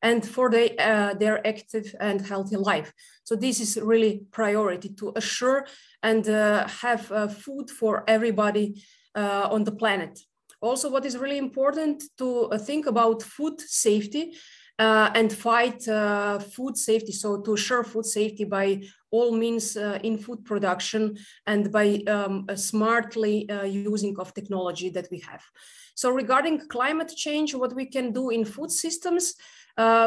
and for their active and healthy life. So this is really priority to assure and have food for everybody on the planet. Also, what is really important to think about food safety and fight food safety. So to assure food safety by all means in food production and by smartly using of technology that we have. So regarding climate change, what we can do in food systems,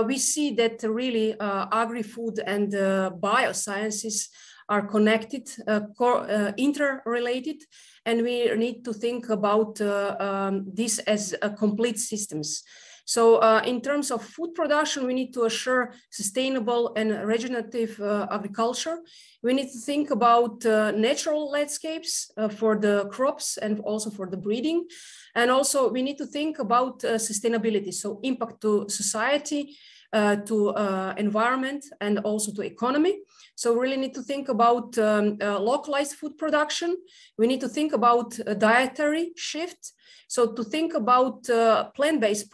we see that really agri-food and biosciences are connected, interrelated, and we need to think about this as complete systems. So in terms of food production, we need to assure sustainable and regenerative agriculture. We need to think about natural landscapes for the crops and also for the breeding. And also we need to think about sustainability, so impact to society, to environment, and also to economy. So we really need to think about localized food production. We need to think about a dietary shift. So to think about plant-based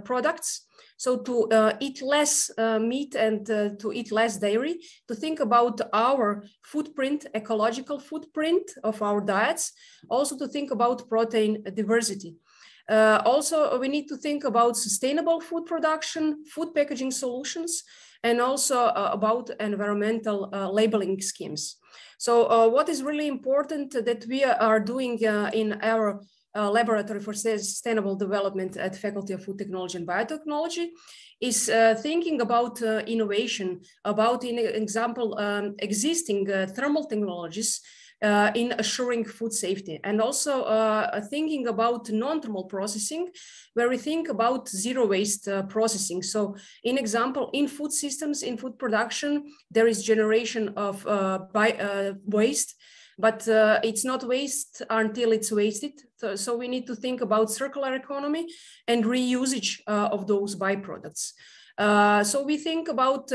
products. So to eat less meat and to eat less dairy, to think about our footprint, ecological footprint of our diets, also to think about protein diversity. Also, we need to think about sustainable food production, food packaging solutions, and also about environmental labeling schemes. So what is really important that we are doing in our Laboratory for Sustainable Development at Faculty of Food Technology and Biotechnology is thinking about innovation, about, in example, existing thermal technologies in assuring food safety, and also thinking about non-thermal processing, where we think about zero waste processing. So in example, in food systems, in food production, there is generation of waste, but it's not waste until it's wasted. So we need to think about circular economy and reusage of those byproducts. So we think about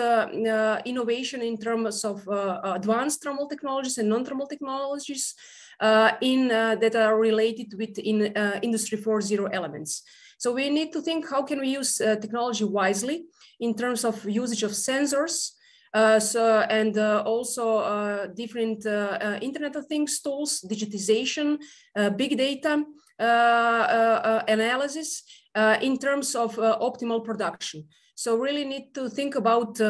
innovation in terms of advanced thermal technologies and non-thermal technologies that are related with Industry 4.0 elements. So we need to think how can we use technology wisely in terms of usage of sensors, and also different Internet of Things tools, digitization, big data analysis in terms of optimal production. So really need to think about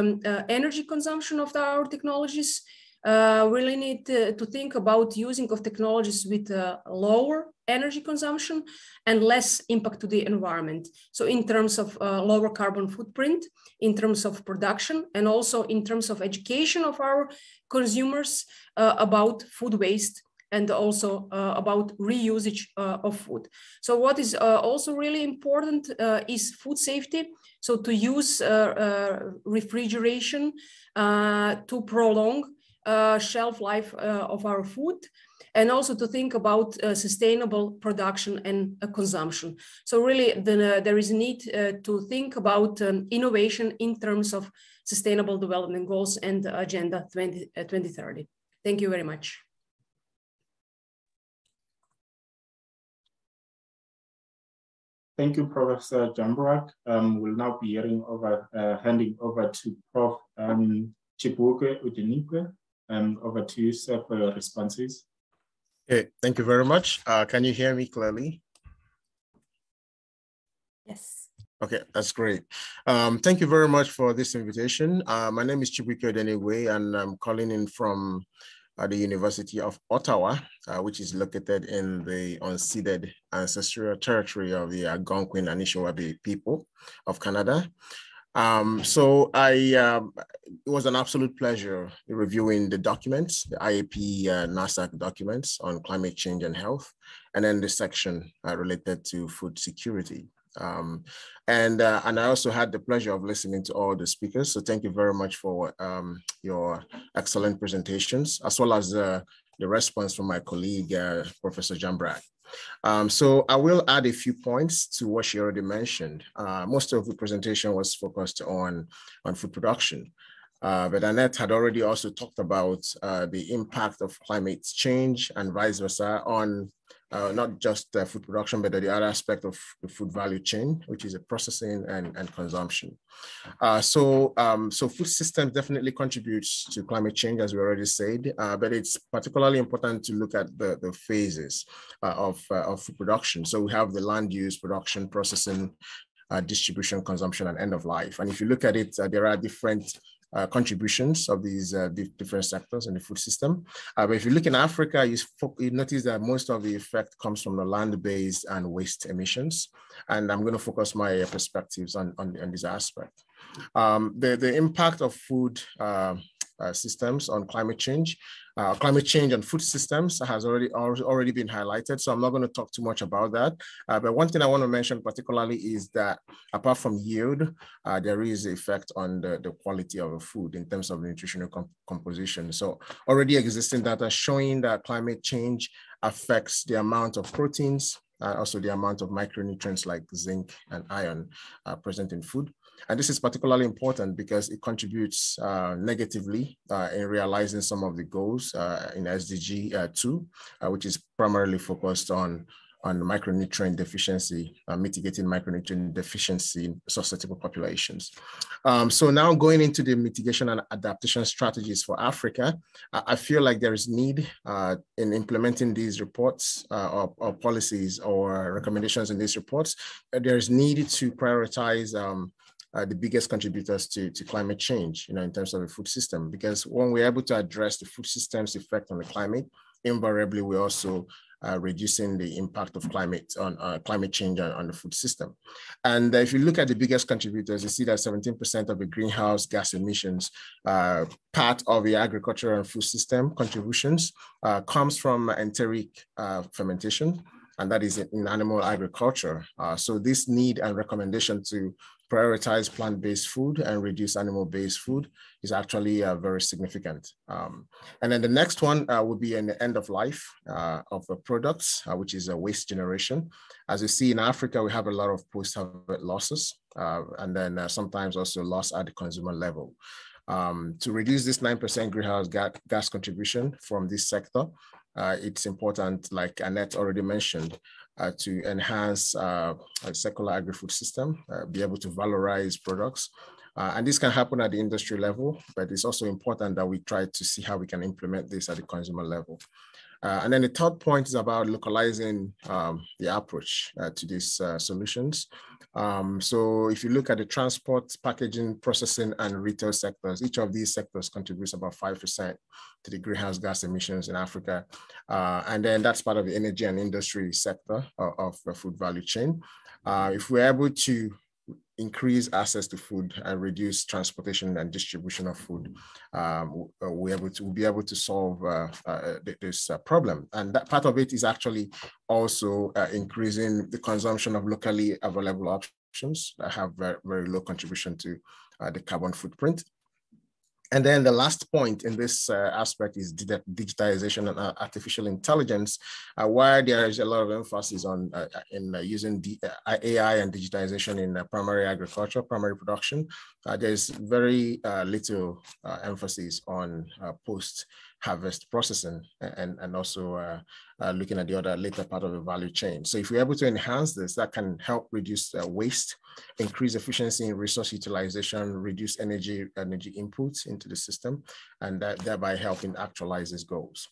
energy consumption of our technologies, really need to think about using of technologies with lower energy consumption and less impact to the environment. So in terms of lower carbon footprint, in terms of production, and also in terms of education of our consumers about food waste, and also about reusage of food. So what is also really important is food safety. So to use refrigeration to prolong shelf life of our food, and also to think about sustainable production and consumption. So really there is a need to think about innovation in terms of Sustainable Development Goals and Agenda 2030. Thank you very much. Thank you, Professor Jambrak. We'll now be handing over to Prof. Chibuke Udenikwe. Over to you, sir, for your responses. Okay, thank you very much. Can you hear me clearly? Yes. Okay, that's great. Thank you very much for this invitation. My name is Chibuke Udenikwe, and I'm calling in from the University of Ottawa, which is located in the unceded ancestral territory of the Algonquin and Anishinaabe people of Canada. It was an absolute pleasure reviewing the documents, the IAP NASAC documents on climate change and health, and then the section related to food security. And I also had the pleasure of listening to all the speakers. So thank you very much for your excellent presentations, as well as the response from my colleague, Professor Jambrak. So I will add a few points to what she already mentioned. Most of the presentation was focused on food production. But Annette had already also talked about the impact of climate change and vice versa on not just food production, but the other aspect of the food value chain, which is the processing and consumption. So food systems definitely contributes to climate change, as we already said, but it's particularly important to look at the phases of food production. So we have the land use, production, processing, distribution, consumption, and end of life. And if you look at it, there are different contributions of these different sectors in the food system. But if you look in Africa, you notice that most of the effect comes from the land-based and waste emissions. And I'm going to focus my perspectives on this aspect. The impact of food systems on climate change and food systems has already been highlighted, so I'm not going to talk too much about that. But one thing I want to mention particularly is that apart from yield, there is an effect on the quality of the food in terms of nutritional composition. So already existing data showing that climate change affects the amount of proteins, also the amount of micronutrients like zinc and iron present in food. And this is particularly important because it contributes negatively in realizing some of the goals in SDG 2, which is primarily focused on micronutrient deficiency, mitigating micronutrient deficiency in susceptible populations. So now going into the mitigation and adaptation strategies for Africa, I feel like there is need in implementing these reports or policies or recommendations in these reports. There is need to prioritize the biggest contributors to climate change, in terms of the food system, because when we're able to address the food system's effect on the climate, invariably we're also reducing the impact of climate change on the food system. And if you look at the biggest contributors, you see that 17% of the greenhouse gas emissions, part of the agricultural and food system contributions, comes from enteric fermentation, and that is in animal agriculture. So this need and recommendation to prioritize plant-based food and reduce animal-based food is actually very significant. And then the next one would be in the end of life of the products, which is a waste generation. As you see in Africa, we have a lot of post-harvest losses, and then sometimes also loss at the consumer level. To reduce this 9% greenhouse gas contribution from this sector, it's important, like Annette already mentioned, to enhance a circular agri-food system, be able to valorize products. And this can happen at the industry level, but it's also important that we try to see how we can implement this at the consumer level. And then the third point is about localizing the approach to these solutions. So if you look at the transport, packaging, processing, and retail sectors, each of these sectors contributes about 5% to the greenhouse gas emissions in Africa. And then that's part of the energy and industry sector of the food value chain. If we're able to increase access to food and reduce transportation and distribution of food, we'll be able to solve this problem. And that part of it is actually also increasing the consumption of locally available options that have very, very low contribution to the carbon footprint. And then the last point in this aspect is digitization and artificial intelligence, where there is a lot of emphasis on using AI and digitization in primary agriculture, primary production. There's very little emphasis on post-harvest processing and also looking at the other later part of the value chain. So if we're able to enhance this, that can help reduce waste, increase efficiency in resource utilization, reduce energy inputs into the system, and thereby helping actualize these goals.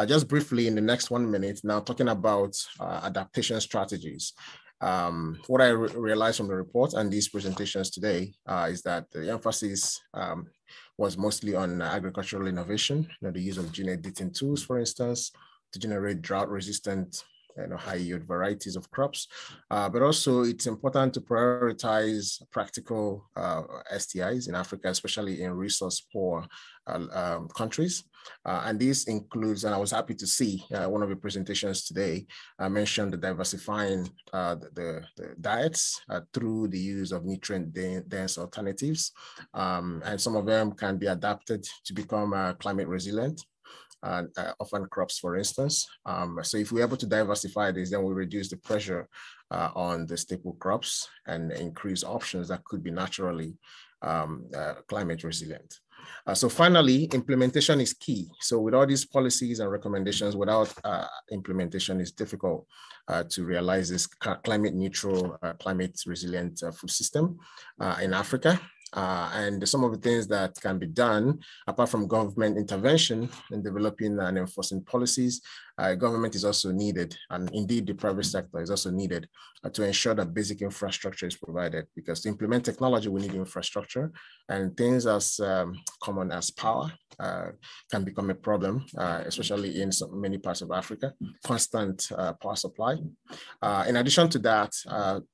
Just briefly in the next 1 minute, now talking about adaptation strategies. What I realized from the report and these presentations today is that the emphasis was mostly on agricultural innovation, the use of gene editing tools, for instance, to generate drought-resistant high-yield varieties of crops. But also it's important to prioritize practical STIs in Africa, especially in resource-poor countries. And this includes, and I was happy to see one of the presentations today mentioned the diversifying the diets through the use of nutrient-dense alternatives. And some of them can be adapted to become climate resilient. Often crops, for instance. So if we're able to diversify this, then we reduce the pressure on the staple crops and increase options that could be naturally climate resilient. So finally, implementation is key. So with all these policies and recommendations, without implementation, it's difficult to realize this climate neutral, climate resilient food system in Africa. And some of the things that can be done, apart from government intervention in developing and enforcing policies, government is also needed, and indeed the private sector is also needed to ensure that basic infrastructure is provided, because to implement technology, we need infrastructure, and things as common as power can become a problem, especially in many parts of Africa, constant power supply. In addition to that,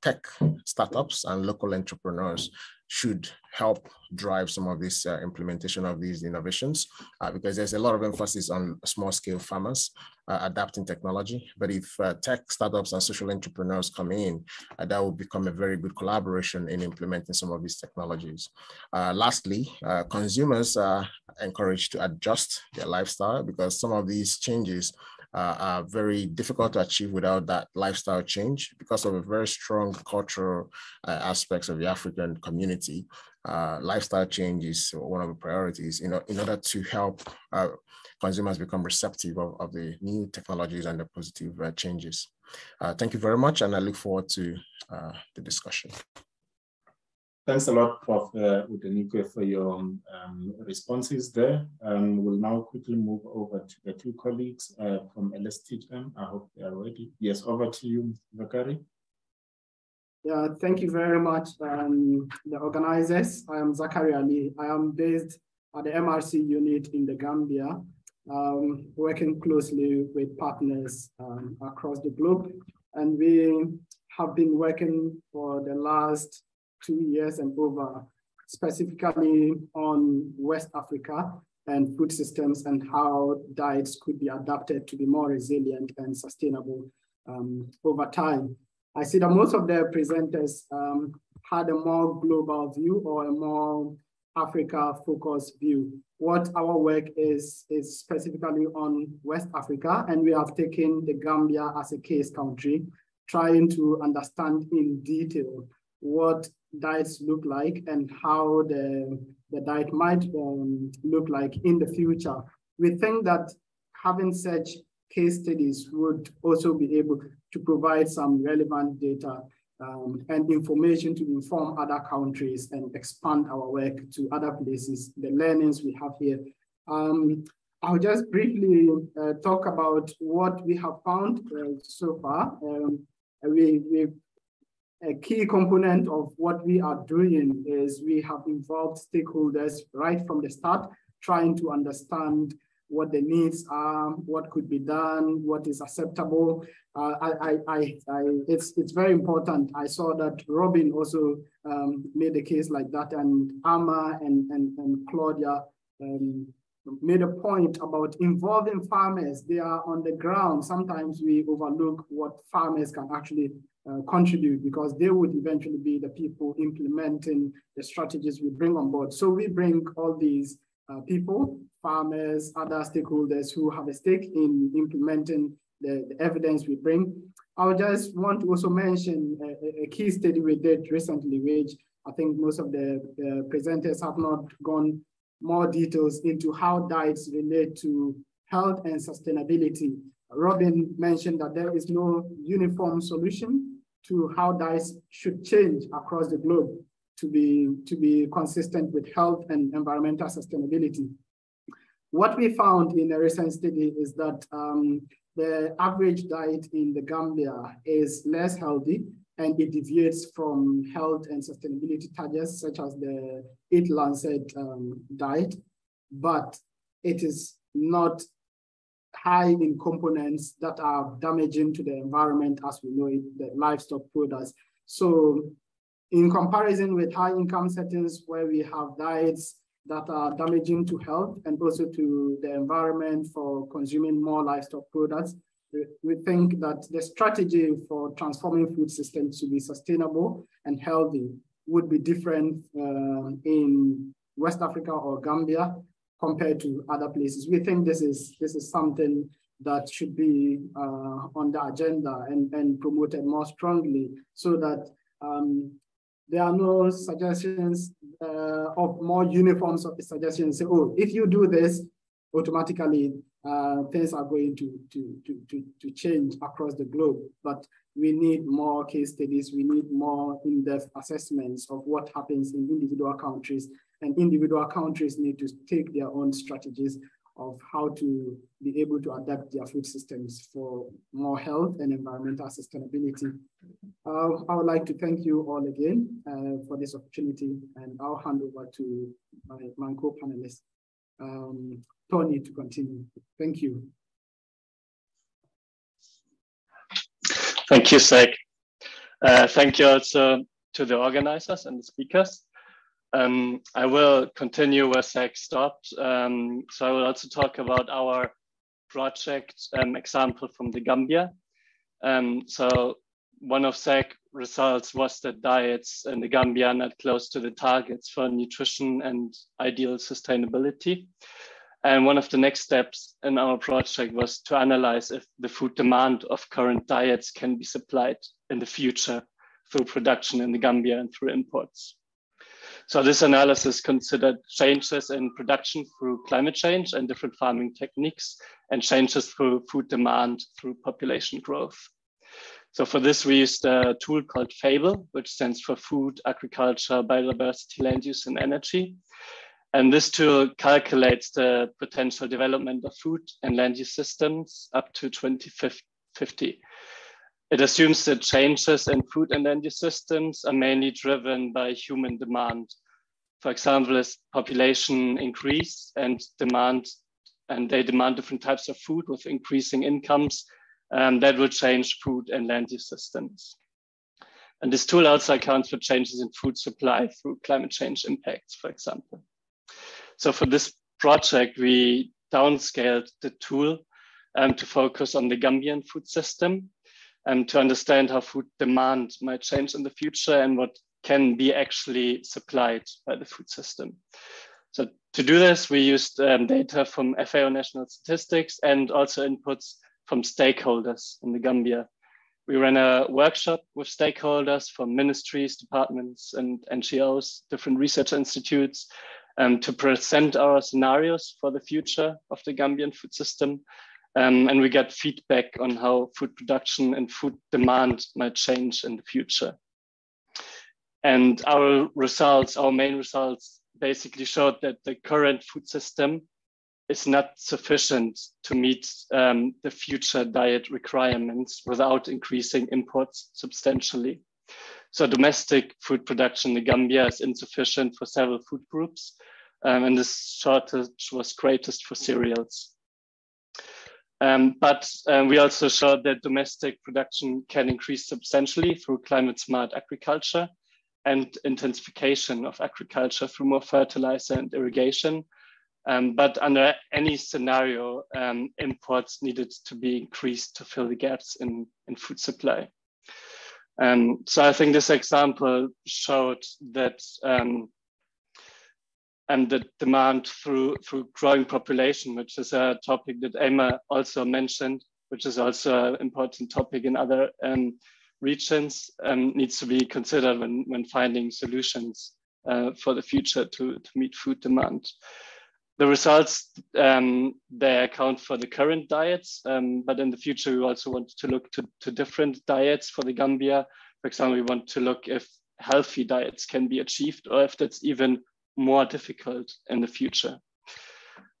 tech startups and local entrepreneurs should help drive some of this implementation of these innovations, because there's a lot of emphasis on small-scale farmers adapting technology. But if tech startups and social entrepreneurs come in, that will become a very good collaboration in implementing some of these technologies. Lastly, consumers are encouraged to adjust their lifestyle, because some of these changes are very difficult to achieve without that lifestyle change, because of a very strong cultural aspects of the African community. Lifestyle change is one of the priorities in order to help consumers become receptive of the new technologies and the positive changes. Thank you very much, and I look forward to the discussion. Thanks a lot, Prof. Udenike, for your responses there. We'll now quickly move over to the two colleagues from LSTM. I hope they are ready. Yes, over to you, Vakari. Yeah, thank you very much, the organizers. I am Zachary Ali. I am based at the MRC unit in the Gambia, working closely with partners across the globe. And we have been working for the last 2 years and over, specifically on West Africa and food systems and how diets could be adapted to be more resilient and sustainable over time. I see that most of the presenters had a more global view or a more Africa-focused view. What our work is specifically on West Africa, and we have taken the Gambia as a case country, trying to understand in detail what diets look like and how the diet might look like in the future. We think that having such case studies would also be able to provide some relevant data and information to inform other countries and expand our work to other places, the learnings we have here. I'll just briefly talk about what we have found so far. A key component of what we are doing is we have involved stakeholders right from the start, trying to understand what the needs are, what could be done, what is acceptable. It's very important. I saw that Robin also made a case like that, and Amma and Claudia made a point about involving farmers. They are on the ground. Sometimes we overlook what farmers can actually contribute, because they would eventually be the people implementing the strategies we bring on board. So we bring all these people, farmers, other stakeholders who have a stake in implementing the evidence we bring. I just want to also mention a key study we did recently, which I think most of the presenters have not gone more details into how diets relate to health and sustainability. Robin mentioned that there is no uniform solution to how diets should change across the globe to be consistent with health and environmental sustainability. What we found in a recent study is that the average diet in the Gambia is less healthy, and it deviates from health and sustainability targets such as the 8 Lancet diet, but it is not high in components that are damaging to the environment as we know it, the livestock products. So in comparison with high income settings where we have diets that are damaging to health and also to the environment for consuming more livestock products, we think that the strategy for transforming food systems to be sustainable and healthy would be different in West Africa or Gambia compared to other places. We think this is something that should be on the agenda and promoted more strongly, so that there are no suggestions of more uniform suggestions. Say, oh, if you do this, automatically things are going to change across the globe. But we need more case studies. We need more in-depth assessments of what happens in individual countries. And individual countries need to take their own strategies of how to be able to adapt their food systems for more health and environmental sustainability. I would like to thank you all again for this opportunity, and I'll hand over to my co-panelist, Tony, to continue. Thank you. Thank you, Zach. Thank you also to the organizers and the speakers. I will continue where Zach stopped. So I will also talk about our project example from the Gambia. So one of Zach's results was that diets in the Gambia are not close to the targets for nutrition and ideal sustainability. And one of the next steps in our project was to analyze if the food demand of current diets can be supplied in the future through production in the Gambia and through imports. So this analysis considered changes in production through climate change and different farming techniques, and changes through food demand through population growth. So for this, we used a tool called FAO, which stands for Food, Agriculture, Biodiversity, Land Use, and Energy. And this tool calculates the potential development of food and land use systems up to 2050. It assumes that changes in food and land use systems are mainly driven by human demand. For example, as population increase and they demand different types of food with increasing incomes, that will change food and land use systems. And this tool also accounts for changes in food supply through climate change impacts, for example. So for this project, we downscaled the tool to focus on the Gambian food system and to understand how food demand might change in the future and what can be actually supplied by the food system. So to do this, we used data from FAO national statistics and also inputs from stakeholders in the Gambia. We ran a workshop with stakeholders from ministries, departments, and NGOs, different research institutes, to present our scenarios for the future of the Gambian food system. And we got feedback on how food production and food demand might change in the future. And our results, our main results, basically showed that the current food system is not sufficient to meet the future diet requirements without increasing imports substantially. So domestic food production in the Gambia is insufficient for several food groups, and this shortage was greatest for cereals. But we also showed that domestic production can increase substantially through climate smart agriculture and intensification of agriculture through more fertilizer and irrigation. But under any scenario, imports needed to be increased to fill the gaps in food supply. So I think this example showed that the demand through growing population, which is a topic that Emma also mentioned, which is also an important topic in other regions, needs to be considered when finding solutions for the future to meet food demand. The results, they account for the current diets, but in the future, we also want to look to different diets for the Gambia. For example, we want to look if healthy diets can be achieved or if that's even more difficult in the future.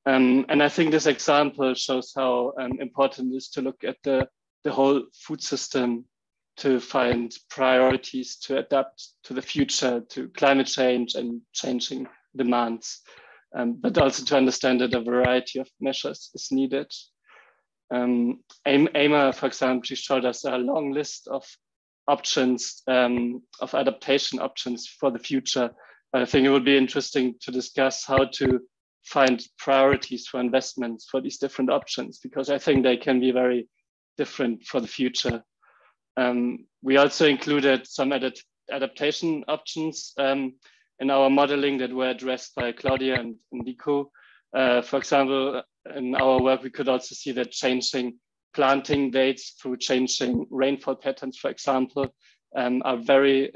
And I think this example shows how important it is to look at the whole food system to find priorities to adapt to the future, to climate change and changing demands. But also to understand that a variety of measures is needed. Emma, for example, she showed us a long list of options, of adaptation options for the future. But I think it would be interesting to discuss how to find priorities for investments for these different options, because I think they can be very different for the future. We also included some adaptation options in our modeling that were addressed by Claudia and Nico. For example, in our work, we could also see that changing planting dates through changing rainfall patterns, for example, are very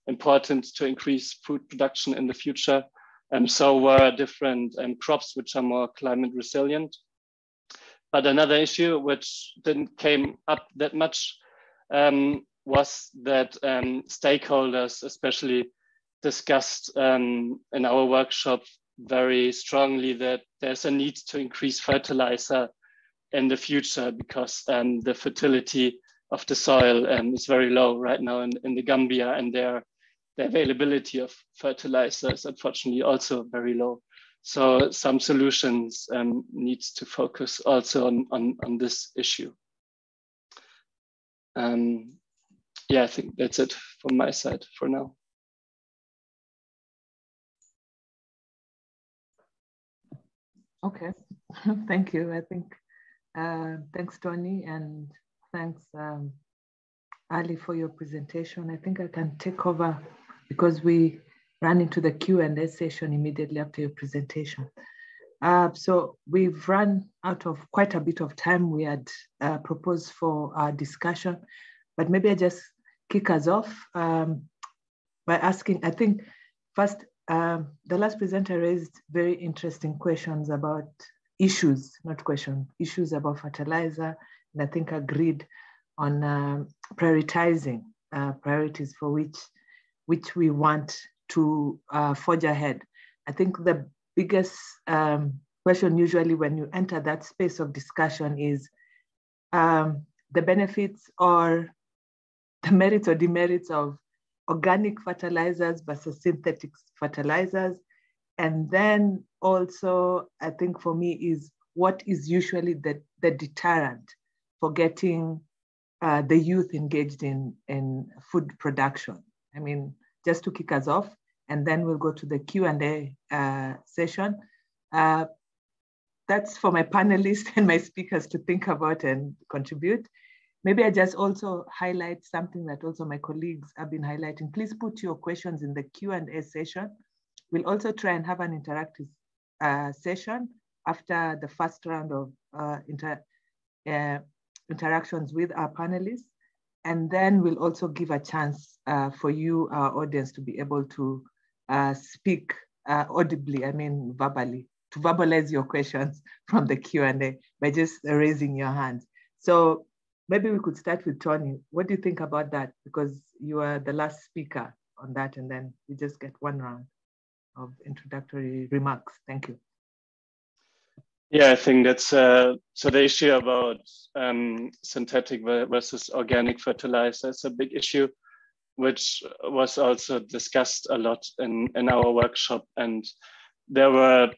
important to increase food production in the future. So were different crops which are more climate resilient. But another issue which didn't came up that much was that stakeholders especially discussed in our workshop very strongly that there's a need to increase fertilizer in the future because the fertility of the soil is very low right now in the Gambia, and the availability of fertilizer is unfortunately also very low. So some solutions needs to focus also on this issue. Yeah, I think that's it from my side for now. Okay, thank you. I think, thanks, Tony, and thanks, Ali, for your presentation. I think I can take over because we ran into the Q&A session immediately after your presentation. So we've run out of quite a bit of time we had proposed for our discussion, but maybe I just kick us off by asking, I think first, the last presenter raised very interesting questions about issues, not questions, issues about fertilizer, and I think agreed on prioritizing priorities for which we want to forge ahead. I think the biggest question usually when you enter that space of discussion is the benefits or the merits or demerits of organic fertilizers versus synthetic fertilizers. And then also, I think for me is what is usually the deterrent for getting the youth engaged in food production. I mean, just to kick us off, and then we'll go to the Q&A session. That's for my panelists and my speakers to think about and contribute. Maybe I just also highlight something that also my colleagues have been highlighting. Please put your questions in the Q&A session. We'll also try and have an interactive session after the first round of interactions with our panelists. And then we'll also give a chance for you, our audience, to be able to speak audibly, I mean verbally, to verbalize your questions from the Q&A by just raising your hand. So maybe we could start with Tony. What do you think about that? Because you are the last speaker on that, and then we just get one round of introductory remarks. Thank you. Yeah, I think that's so the issue about synthetic versus organic fertilizer is a big issue, which was also discussed a lot in our workshop. And there were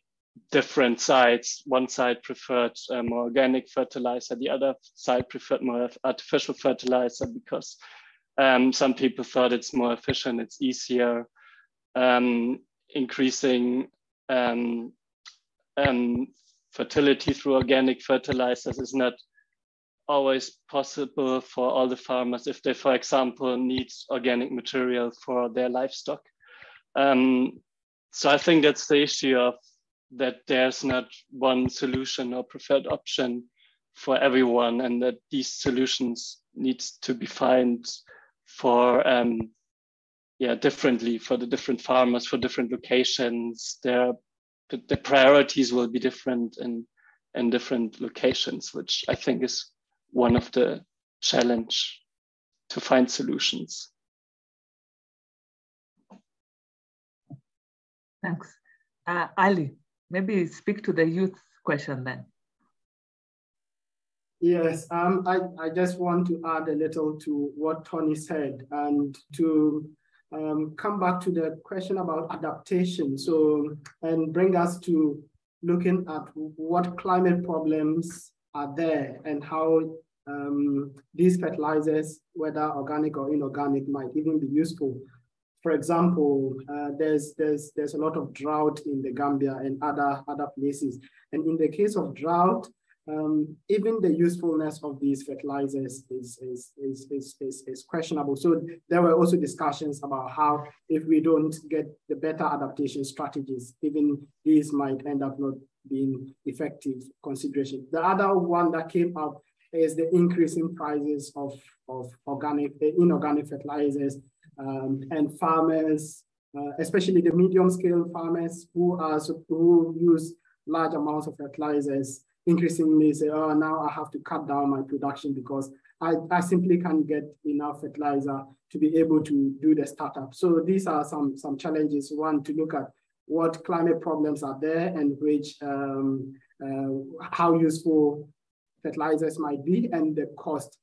different sides. One side preferred more organic fertilizer, the other side preferred more artificial fertilizer because some people thought it's more efficient, it's easier. Increasing fertility through organic fertilizers is not always possible for all the farmers if they, for example, need organic material for their livestock. So I think that's the issue of that there's not one solution or preferred option for everyone, and that these solutions need to be found for differently for the different farmers, for different locations. The priorities will be different in different locations, which I think is one of the challenge to find solutions. Thanks. Ali, maybe speak to the youth question then. Yes, I just want to add a little to what Tony said and to come back to the question about adaptation. So, and bring us to looking at what climate problems are there and how these fertilizers, whether organic or inorganic, might even be useful. For example, there's a lot of drought in the Gambia and other places. And in the case of drought, even the usefulness of these fertilizers is questionable. So there were also discussions about how if we don't get the better adaptation strategies, even these might end up not being effective consideration. The other one that came up is the increasing prices of inorganic fertilizers, and farmers, especially the medium-scale farmers who use large amounts of fertilizers, increasingly say, oh, now I have to cut down my production because I simply can't get enough fertilizer to be able to do the startup. So these are some challenges. One, to look at what climate problems are there and which how useful fertilizers might be, and the cost.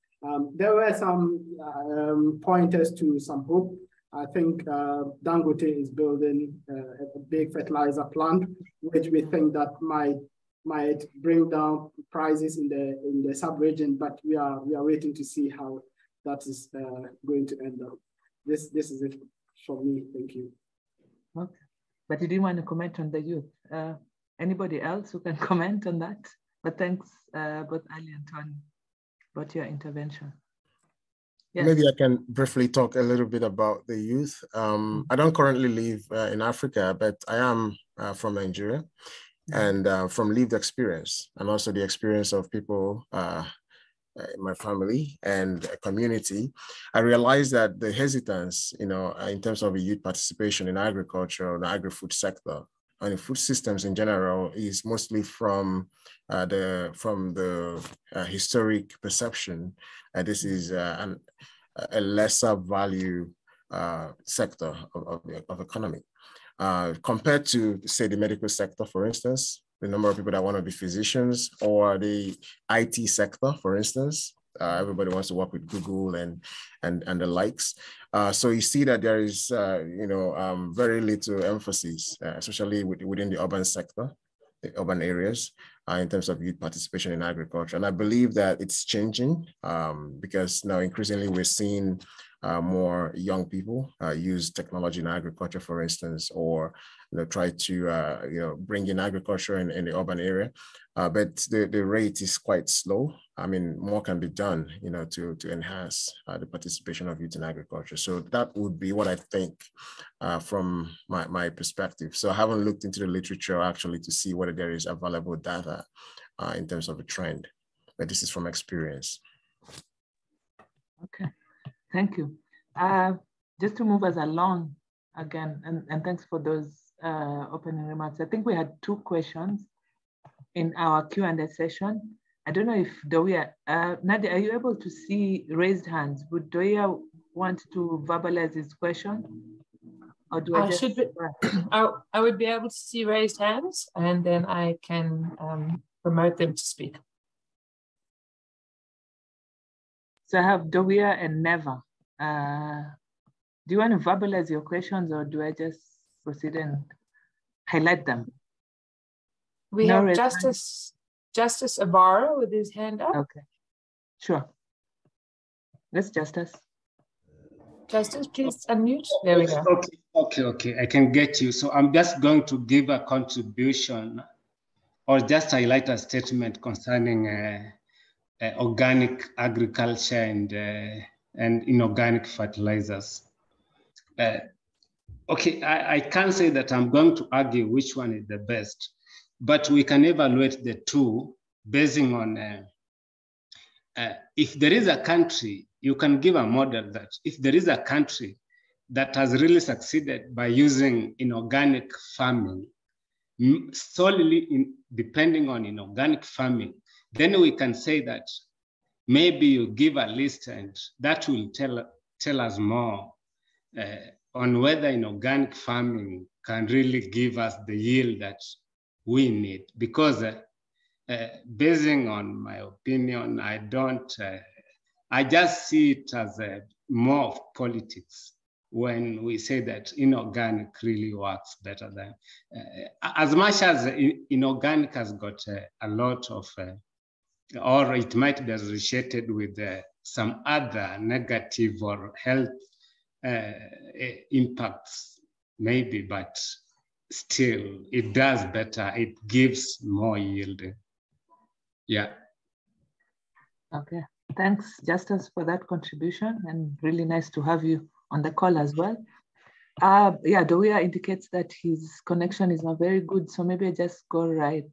There were some pointers to some hope. I think Dangote is building a big fertilizer plant, which we think that might bring down prices in the sub-region, but we are waiting to see how that is going to end up. This is it for me. Thank you. Okay. But you didn't want to comment on the youth. Anybody else who can comment on that? But thanks both Ali and Tony about your intervention. Yes. Maybe I can briefly talk a little bit about the youth. I don't currently live in Africa, but I am from Nigeria. And from lived experience, and also the experience of people in my family and community, I realized that the hesitance, in terms of youth participation in agriculture or the agri-food sector and the food systems in general, is mostly from the historic perception. This is a lesser value sector of economy. Compared to, say, the medical sector, for instance, the number of people that want to be physicians, or the IT sector, for instance, everybody wants to work with Google and the likes. So you see that there is, very little emphasis, especially within the urban sector, the urban areas, in terms of youth participation in agriculture. And I believe that it's changing because now increasingly we're seeing more young people use technology in agriculture, for instance, or try to bring in agriculture in the urban area. But the rate is quite slow. I mean, more can be done, to enhance the participation of youth in agriculture. So that would be what I think from my perspective. So I haven't looked into the literature actually to see whether there is available data in terms of a trend, but this is from experience. Okay. Thank you. Just to move us along again, and thanks for those opening remarks. I think we had 2 questions in our Q&A session. I don't know if Doria, Nadia, are you able to see raised hands? Would Doria want to verbalize his question? Or do I just... I would be able to see raised hands, and then I can promote them to speak. So I have Dowia and Neva. Do you want to verbalize your questions, or do I just proceed and highlight them? We have Justice Avara with his hand up. Okay, sure. Yes, Justice. Justice, please unmute. There we go. Okay, I can get you. So I'm just going to give a contribution or just highlight a statement concerning organic agriculture and inorganic fertilizers. Okay, I can't say that I'm going to argue which one is the best, but we can evaluate the two basing on if there is a country, you can give a model that if there is a country that has really succeeded by using inorganic farming, solely depending on inorganic farming, then we can say that maybe you give a list and that will tell us more on whether inorganic farming can really give us the yield that we need. Because basing on my opinion, I just see it as more of politics when we say that inorganic really works better than, as much as inorganic has got a lot of, or it might be associated with some other negative or health impacts, maybe, but still it does better. It gives more yield. Yeah. Okay, thanks, Justice, for that contribution, and really nice to have you on the call as well. Yeah, Dowia indicates that his connection is not very good, so maybe I just go right.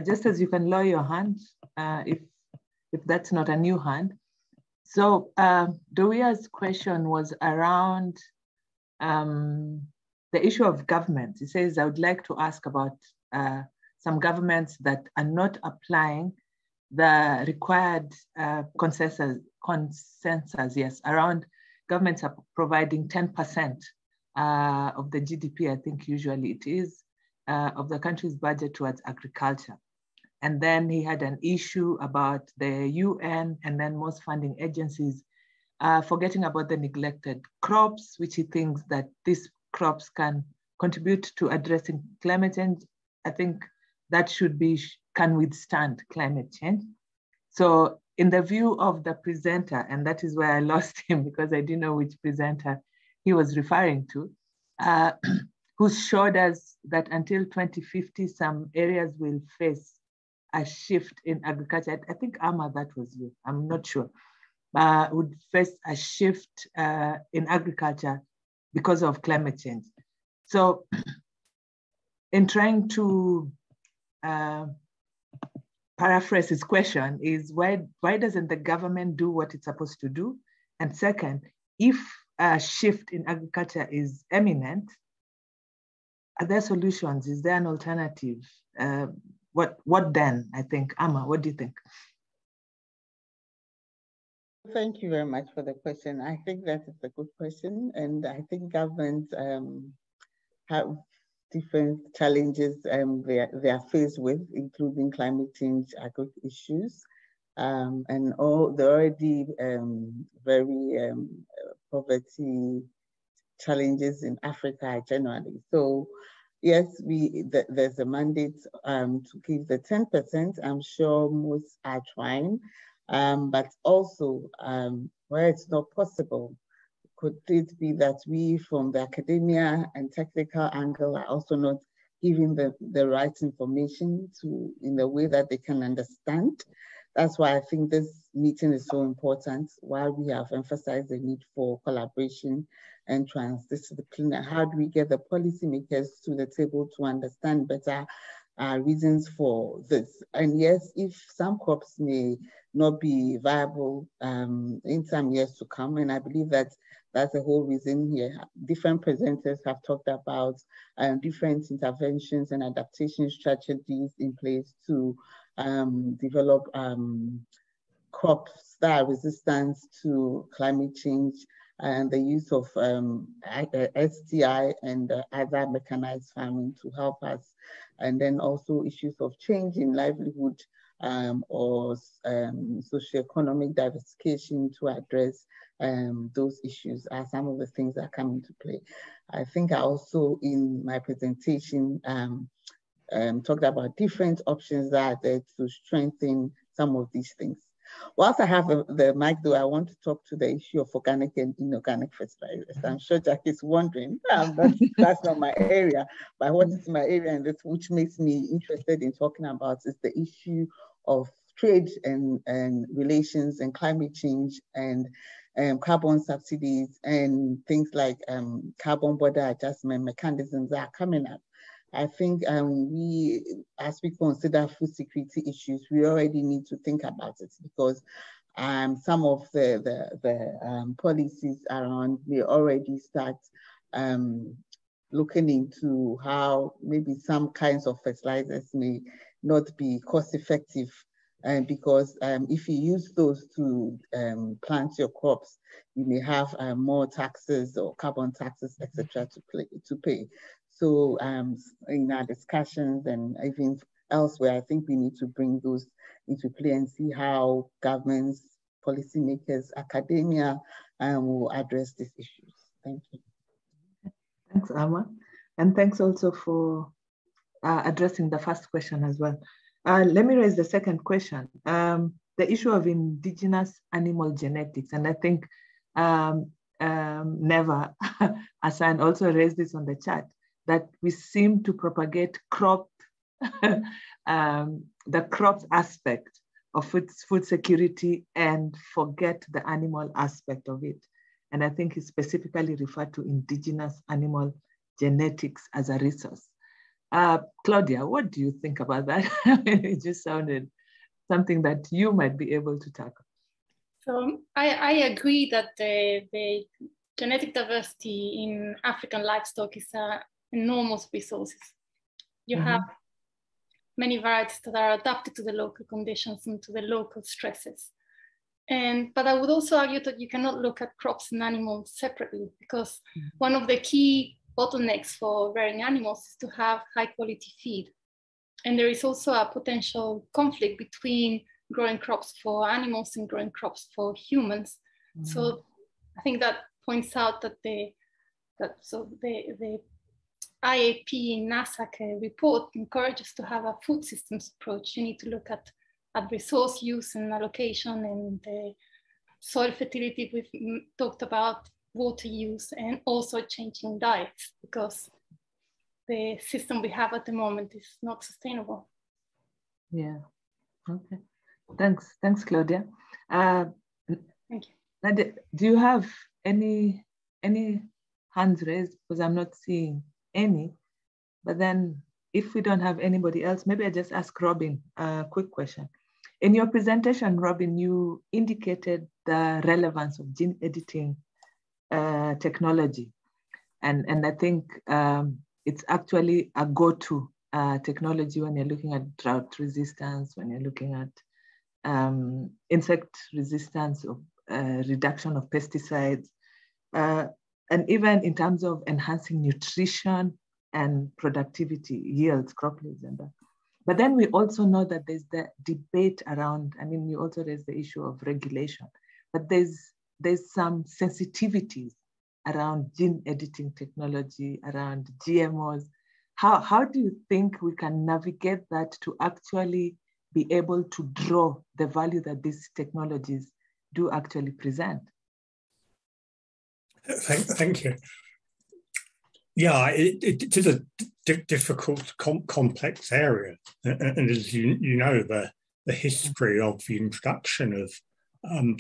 Justice, you can lower your hand if that's not a new hand. So Dowia's question was around the issue of government. He says, I would like to ask about some governments that are not applying the required consensus, yes, around governments are providing 10% of the GDP, I think usually it is, of the country's budget towards agriculture. And then he had an issue about the UN and then most funding agencies forgetting about the neglected crops, which he thinks that these crops can contribute to addressing climate change. I think that should be, can withstand climate change. So in the view of the presenter, and that is where I lost him because I didn't know which presenter he was referring to, who showed us that until 2050, some areas will face a shift in agriculture. I think, Amma, that was you, I'm not sure, would face a shift in agriculture because of climate change. So in trying to paraphrase his question is why doesn't the government do what it's supposed to do? And second, if a shift in agriculture is imminent, are there solutions? Is there an alternative? What then, I think? Amma, what do you think? Thank you very much for the question. I think that is a good question. And I think governments have different challenges they are faced with, including climate change, agri issues, and all the already very poverty challenges in Africa generally. So yes, there's a mandate to give the 10%. I'm sure most are trying, but also where it's not possible, could it be that we from the academia and technical angle are also not giving the right information in the way that they can understand? That's why I think this meeting is so important, why we have emphasized the need for collaboration and transdisciplinary. How do we get the policymakers to the table to understand better reasons for this? And yes, if some crops may not be viable in some years to come, and I believe that that's the whole reason here. Different presenters have talked about different interventions and adaptation strategies in place to develop crops that are resistant to climate change and the use of STI and other mechanized farming to help us. And then also issues of change in livelihood or socioeconomic diversification to address those issues are some of the things that come into play. I think I also, in my presentation, talked about different options that are there to strengthen some of these things. Whilst I have the mic, though, I want to talk to the issue of organic and inorganic fertilizers. I'm sure Jack is wondering, that's not my area, but what is my area, and that's which makes me interested in talking about is the issue of trade and relations and climate change and carbon subsidies and things like carbon border adjustment mechanisms that are coming up. I think as we consider food security issues, we already need to think about it because some of the policies around may already start looking into how maybe some kinds of fertilizers may not be cost effective. Because if you use those to plant your crops, you may have more taxes or carbon taxes, etc., to pay. So in our discussions and even elsewhere, I think we need to bring those into play and see how governments, policymakers, academia will address these issues. Thank you. Thanks, Alma. And thanks also for addressing the first question as well. Let me raise the second question. The issue of indigenous animal genetics, and I think Neva Hassan also raised this on the chat, that we seem to propagate crop, the crop aspect of food security and forget the animal aspect of it. And I think he specifically referred to indigenous animal genetics as a resource. Claudia, what do you think about that? It just sounded something that you might be able to tackle. So I agree that the genetic diversity in African livestock is enormous resources. You have many varieties that are adapted to the local conditions and to the local stresses. But I would also argue that you cannot look at crops and animals separately because one of the key bottlenecks for rearing animals is to have high quality feed. And there is also a potential conflict between growing crops for animals and growing crops for humans. So I think that points out that the IAP NASAC report encourages to have a food systems approach. You need to look at resource use and allocation and soil fertility we've talked about, water use, and also changing diets because the system we have at the moment is not sustainable. Yeah, okay. Thanks, Claudia. Thank you. Nadia, do you have any hands raised? Because I'm not seeing any, but then if we don't have anybody else, maybe I just ask Robin a quick question. In your presentation, Robin, you indicated the relevance of gene editing technology. And I think it's actually a go-to technology when you're looking at drought resistance, when you're looking at insect resistance, or reduction of pesticides, and even in terms of enhancing nutrition and productivity, yields, crop yields and that. But then we also know that there's the debate around, I mean, you also raised the issue of regulation, but there's some sensitivities around gene editing technology, around GMOs. How do you think we can navigate that to actually be able to draw the value that these technologies do actually present? Thank you. Yeah, it is a difficult, complex area. And as you know, the history of the introduction of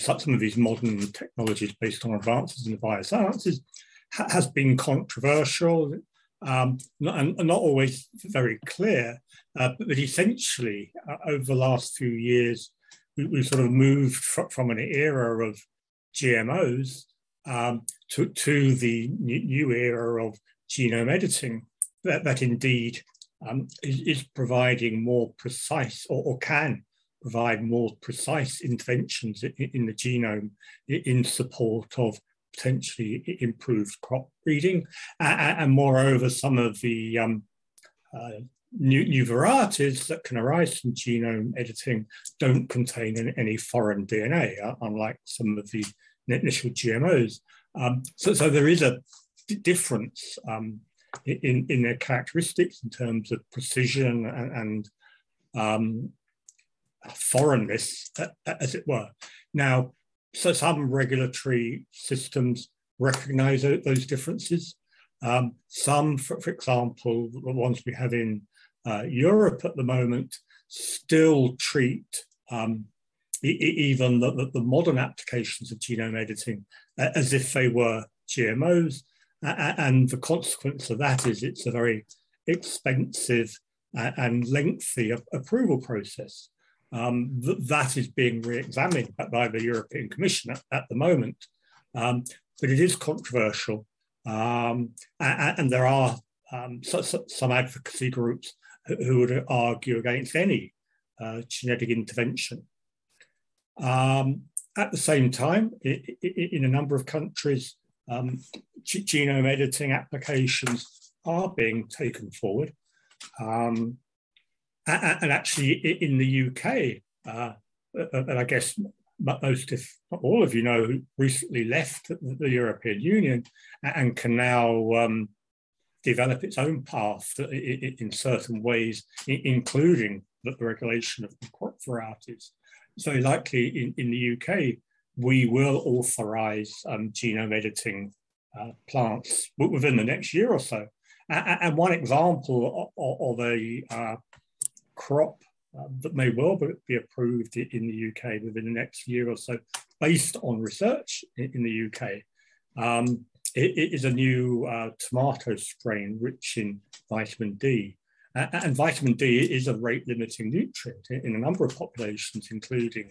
some of these modern technologies based on advances in the biosciences has been controversial and not always very clear. But essentially, over the last few years, we've sort of moved from an era of GMOs to the new era of genome editing that indeed is providing more precise or can provide more precise interventions in the genome in support of potentially improved crop breeding, and moreover, some of the new varieties that can arise from genome editing don't contain any foreign DNA, unlike some of the initial GMOs. So there is a difference in their characteristics in terms of precision and foreignness, as it were. Now, so some regulatory systems recognize those differences. Some, for example, the ones we have in Europe at the moment, still treat even the modern applications of genome editing as if they were GMOs. And the consequence of that is it's a very expensive and lengthy approval process. That is being re-examined by the European Commission at the moment. But it is controversial. And there are some advocacy groups who would argue against any genetic intervention. At the same time, in a number of countries, genome editing applications are being taken forward. And actually in the UK, and I guess most, if not all of you know, who recently left the European Union and can now develop its own path in certain ways, including the regulation of crop varieties. So likely in the UK, we will authorize genome editing plants within the next year or so. And one example of a crop that may well be approved in the UK within the next year or so, based on research in the UK, it is a new tomato strain rich in vitamin D. And vitamin D is a rate-limiting nutrient in a number of populations, including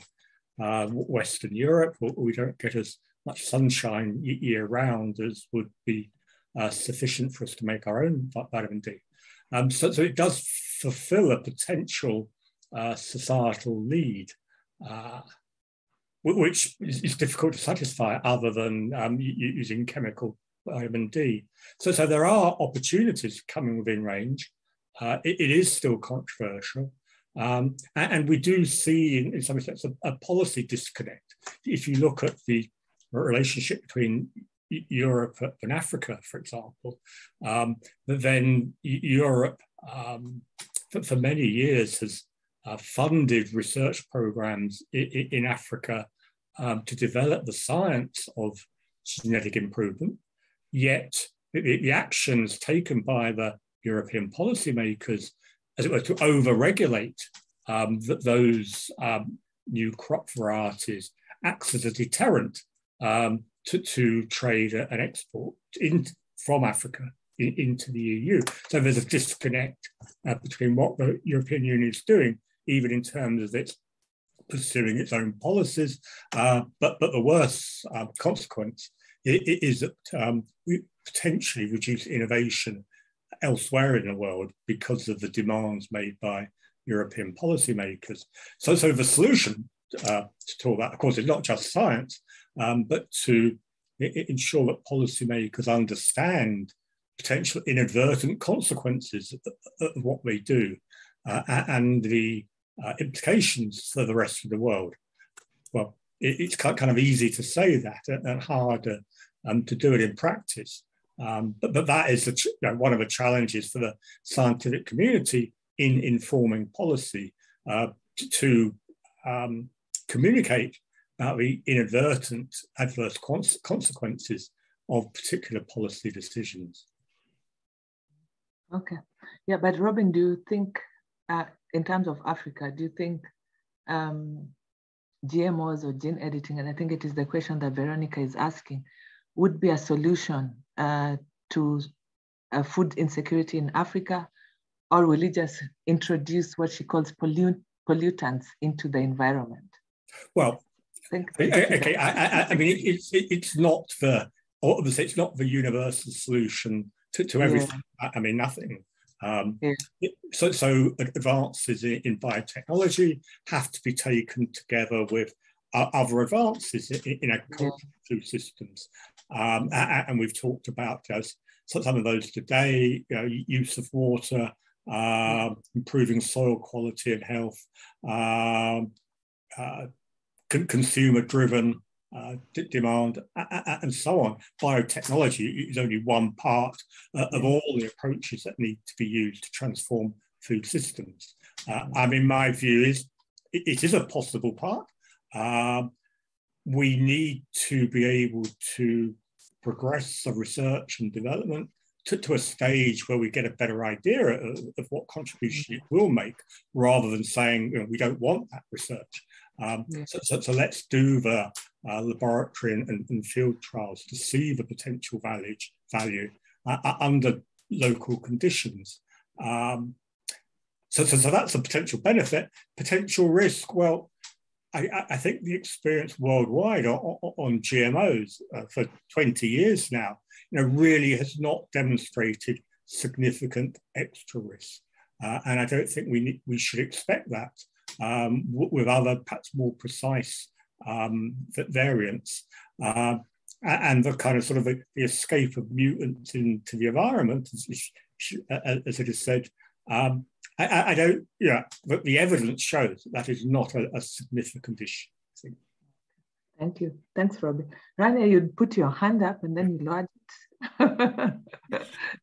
Western Europe, where we don't get as much sunshine year-round as would be sufficient for us to make our own vitamin D. So it does fulfill a potential societal need, which is difficult to satisfy other than using chemical vitamin D. So there are opportunities coming within range. It is still controversial. And we do see, in some sense, a policy disconnect. If you look at the relationship between Europe and Africa, for example, then Europe, for many years, has funded research programs in Africa to develop the science of genetic improvement, yet the actions taken by the European policymakers, as it were, to over-regulate those new crop varieties, acts as a deterrent to trade and export from Africa into the EU. So there's a disconnect between what the European Union is doing, even in terms of its pursuing its own policies. But the worst consequence is that we potentially reduce innovation elsewhere in the world because of the demands made by European policymakers. So the solution to all that, of course, is not just science, but to ensure that policymakers understand potential inadvertent consequences of what they do and the implications for the rest of the world. Well, it's kind of easy to say that and harder to do it in practice. But that is one of the challenges for the scientific community in informing policy, to communicate about the inadvertent adverse consequences of particular policy decisions. Okay, yeah, but Robin, do you think, in terms of Africa, do you think GMOs or gene editing, and I think it is the question that Veronica is asking, would be a solution to food insecurity in Africa, or will it just introduce what she calls pollutants into the environment? Well, okay, I mean, it's not the, obviously it's not the universal solution to everything. Yeah. I mean, nothing. So advances in biotechnology have to be taken together with other advances in agricultural food systems. And we've talked about some of those today, use of water, improving soil quality and health, consumer-driven demand, and so on. Biotechnology is only one part of all the approaches that need to be used to transform food systems. I mean, my view is it is a possible part. We need to be able to progress the research and development to a stage where we get a better idea of what contribution it will make, rather than saying, we don't want that research. So let's do the laboratory and field trials to see the potential value under local conditions. So that's a potential benefit. Potential risk, well, I think the experience worldwide on GMOs for 20 years now, really has not demonstrated significant extra risk. And I don't think we should expect that with other, perhaps more precise variants. And the kind of sort of the escape of mutants into the environment, as it is said, I don't, but the evidence shows that is not a significant issue. Thank you. Thanks, Robbie. Rania, you'd put your hand up and then you lowered it.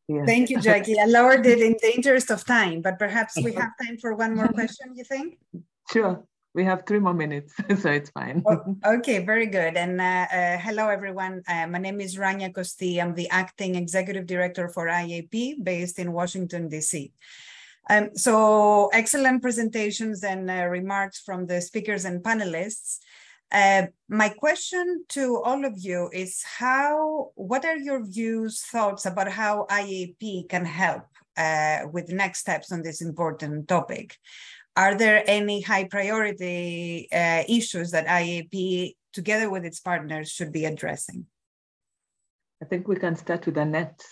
Yeah. Thank you, Jackie. I lowered it in the interest of time, but perhaps we have time for one more question, you think? Sure. We have 3 more minutes, so it's fine. Okay, very good. And hello, everyone. My name is Rania Kosti. I'm the Acting Executive Director for IAP based in Washington, D.C. So excellent presentations and remarks from the speakers and panelists. My question to all of you is what are your views, thoughts about how IAP can help with next steps on this important topic? Are there any high priority issues that IAP, together with its partners, should be addressing? I think we can start with Annette,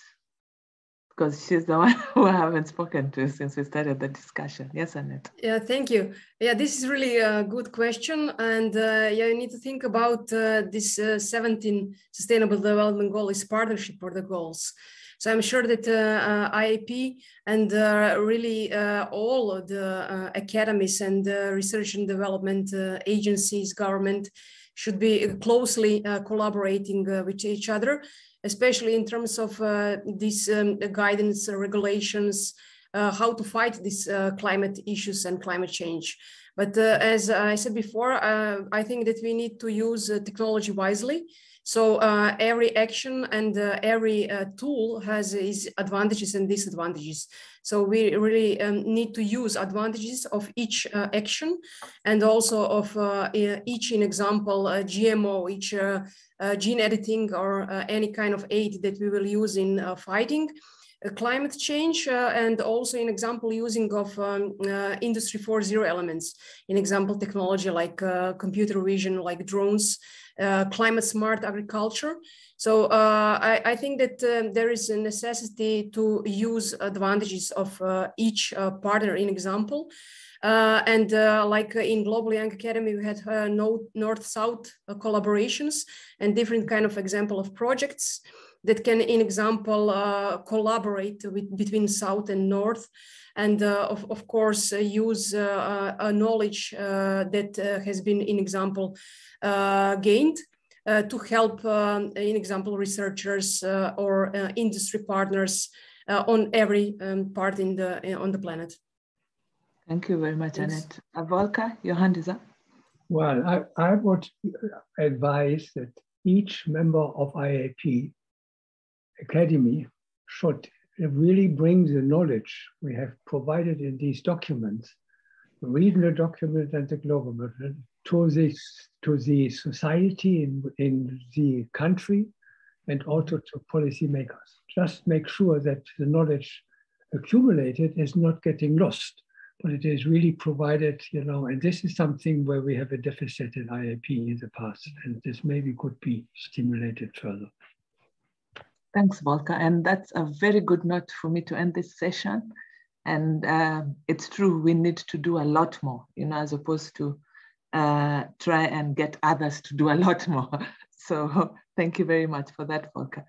because she's the one who I haven't spoken to since we started the discussion. Yes, Annette. Yeah, thank you. Yeah, this is really a good question. And you need to think about this 17 Sustainable Development Goals partnership for the goals. So I'm sure that IAP and really all of the academies and research and development agencies, government, should be closely collaborating with each other, especially in terms of these guidance, regulations, how to fight these climate issues and climate change. But as I said before, I think that we need to use technology wisely. So every action and every tool has its advantages and disadvantages. So we really need to use advantages of each action, and also of each, in example, GMO, each gene editing or any kind of aid that we will use in fighting climate change, and also in example using of Industry 4.0 elements, in example technology like computer vision, like drones, climate smart agriculture. So I think that there is a necessity to use advantages of each partner in example. And like in Global Young Academy, we had North-South collaborations and different kind of example of projects that can, in example, collaborate between South and North, and of course use a knowledge that has been, in example, gained to help, in example, researchers or industry partners on every part on the planet. Thank you very much, Annette. Volker, your hand is up. Well, I would advise that each member of IAP Academy should really bring the knowledge we have provided in these documents, the regional document and the global document, to the society in the country, and also to policymakers. Just make sure that the knowledge accumulated is not getting lost, but it is really provided, and this is something where we have a deficit in IAP in the past, and this maybe could be stimulated further. Thanks, Volker. And that's a very good note for me to end this session. And it's true, we need to do a lot more, as opposed to try and get others to do a lot more. So Thank you very much for that, Volker.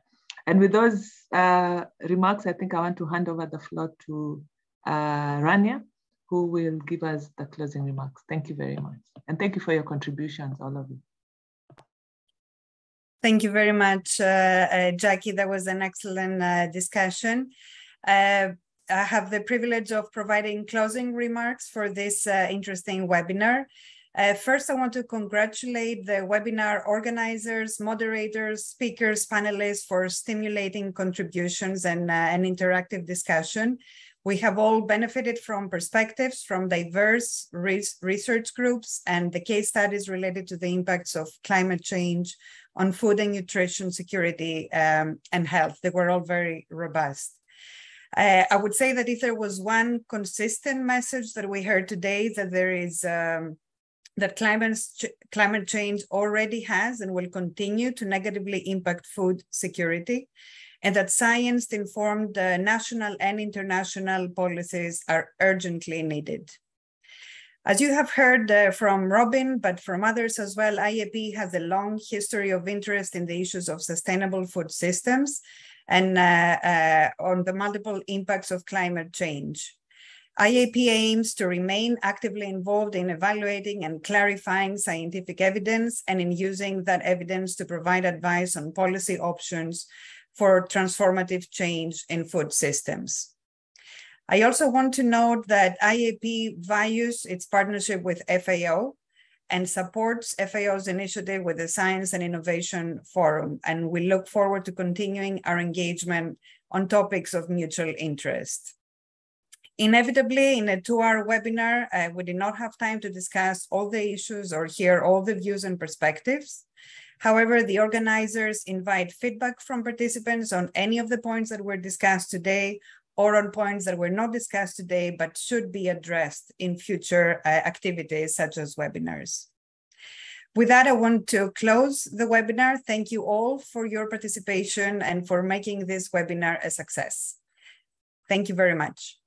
And with those remarks, I think I want to hand over the floor to Rania, who will give us the closing remarks. Thank you very much. And thank you for your contributions, all of you. Thank you very much, Jackie. That was an excellent discussion. I have the privilege of providing closing remarks for this interesting webinar. First, I want to congratulate the webinar organizers, moderators, speakers, panelists for stimulating contributions and an interactive discussion. We have all benefited from perspectives from diverse research groups and the case studies related to the impacts of climate change on food and nutrition security and health. They were all very robust. I would say that if there was one consistent message that we heard today, that there is that climate change already has and will continue to negatively impact food security, and that science-informed national and international policies are urgently needed. As you have heard from Robin, but from others as well, IAP has a long history of interest in the issues of sustainable food systems and on the multiple impacts of climate change. IAP aims to remain actively involved in evaluating and clarifying scientific evidence and in using that evidence to provide advice on policy options for transformative change in food systems. I also want to note that IAP values its partnership with FAO and supports FAO's initiative with the Science and Innovation Forum, and we look forward to continuing our engagement on topics of mutual interest. Inevitably, in a 2-hour webinar, we did not have time to discuss all the issues or hear all the views and perspectives. However, the organizers invite feedback from participants on any of the points that were discussed today or on points that were not discussed today but should be addressed in future activities such as webinars. With that, I want to close the webinar. Thank you all for your participation and for making this webinar a success. Thank you very much.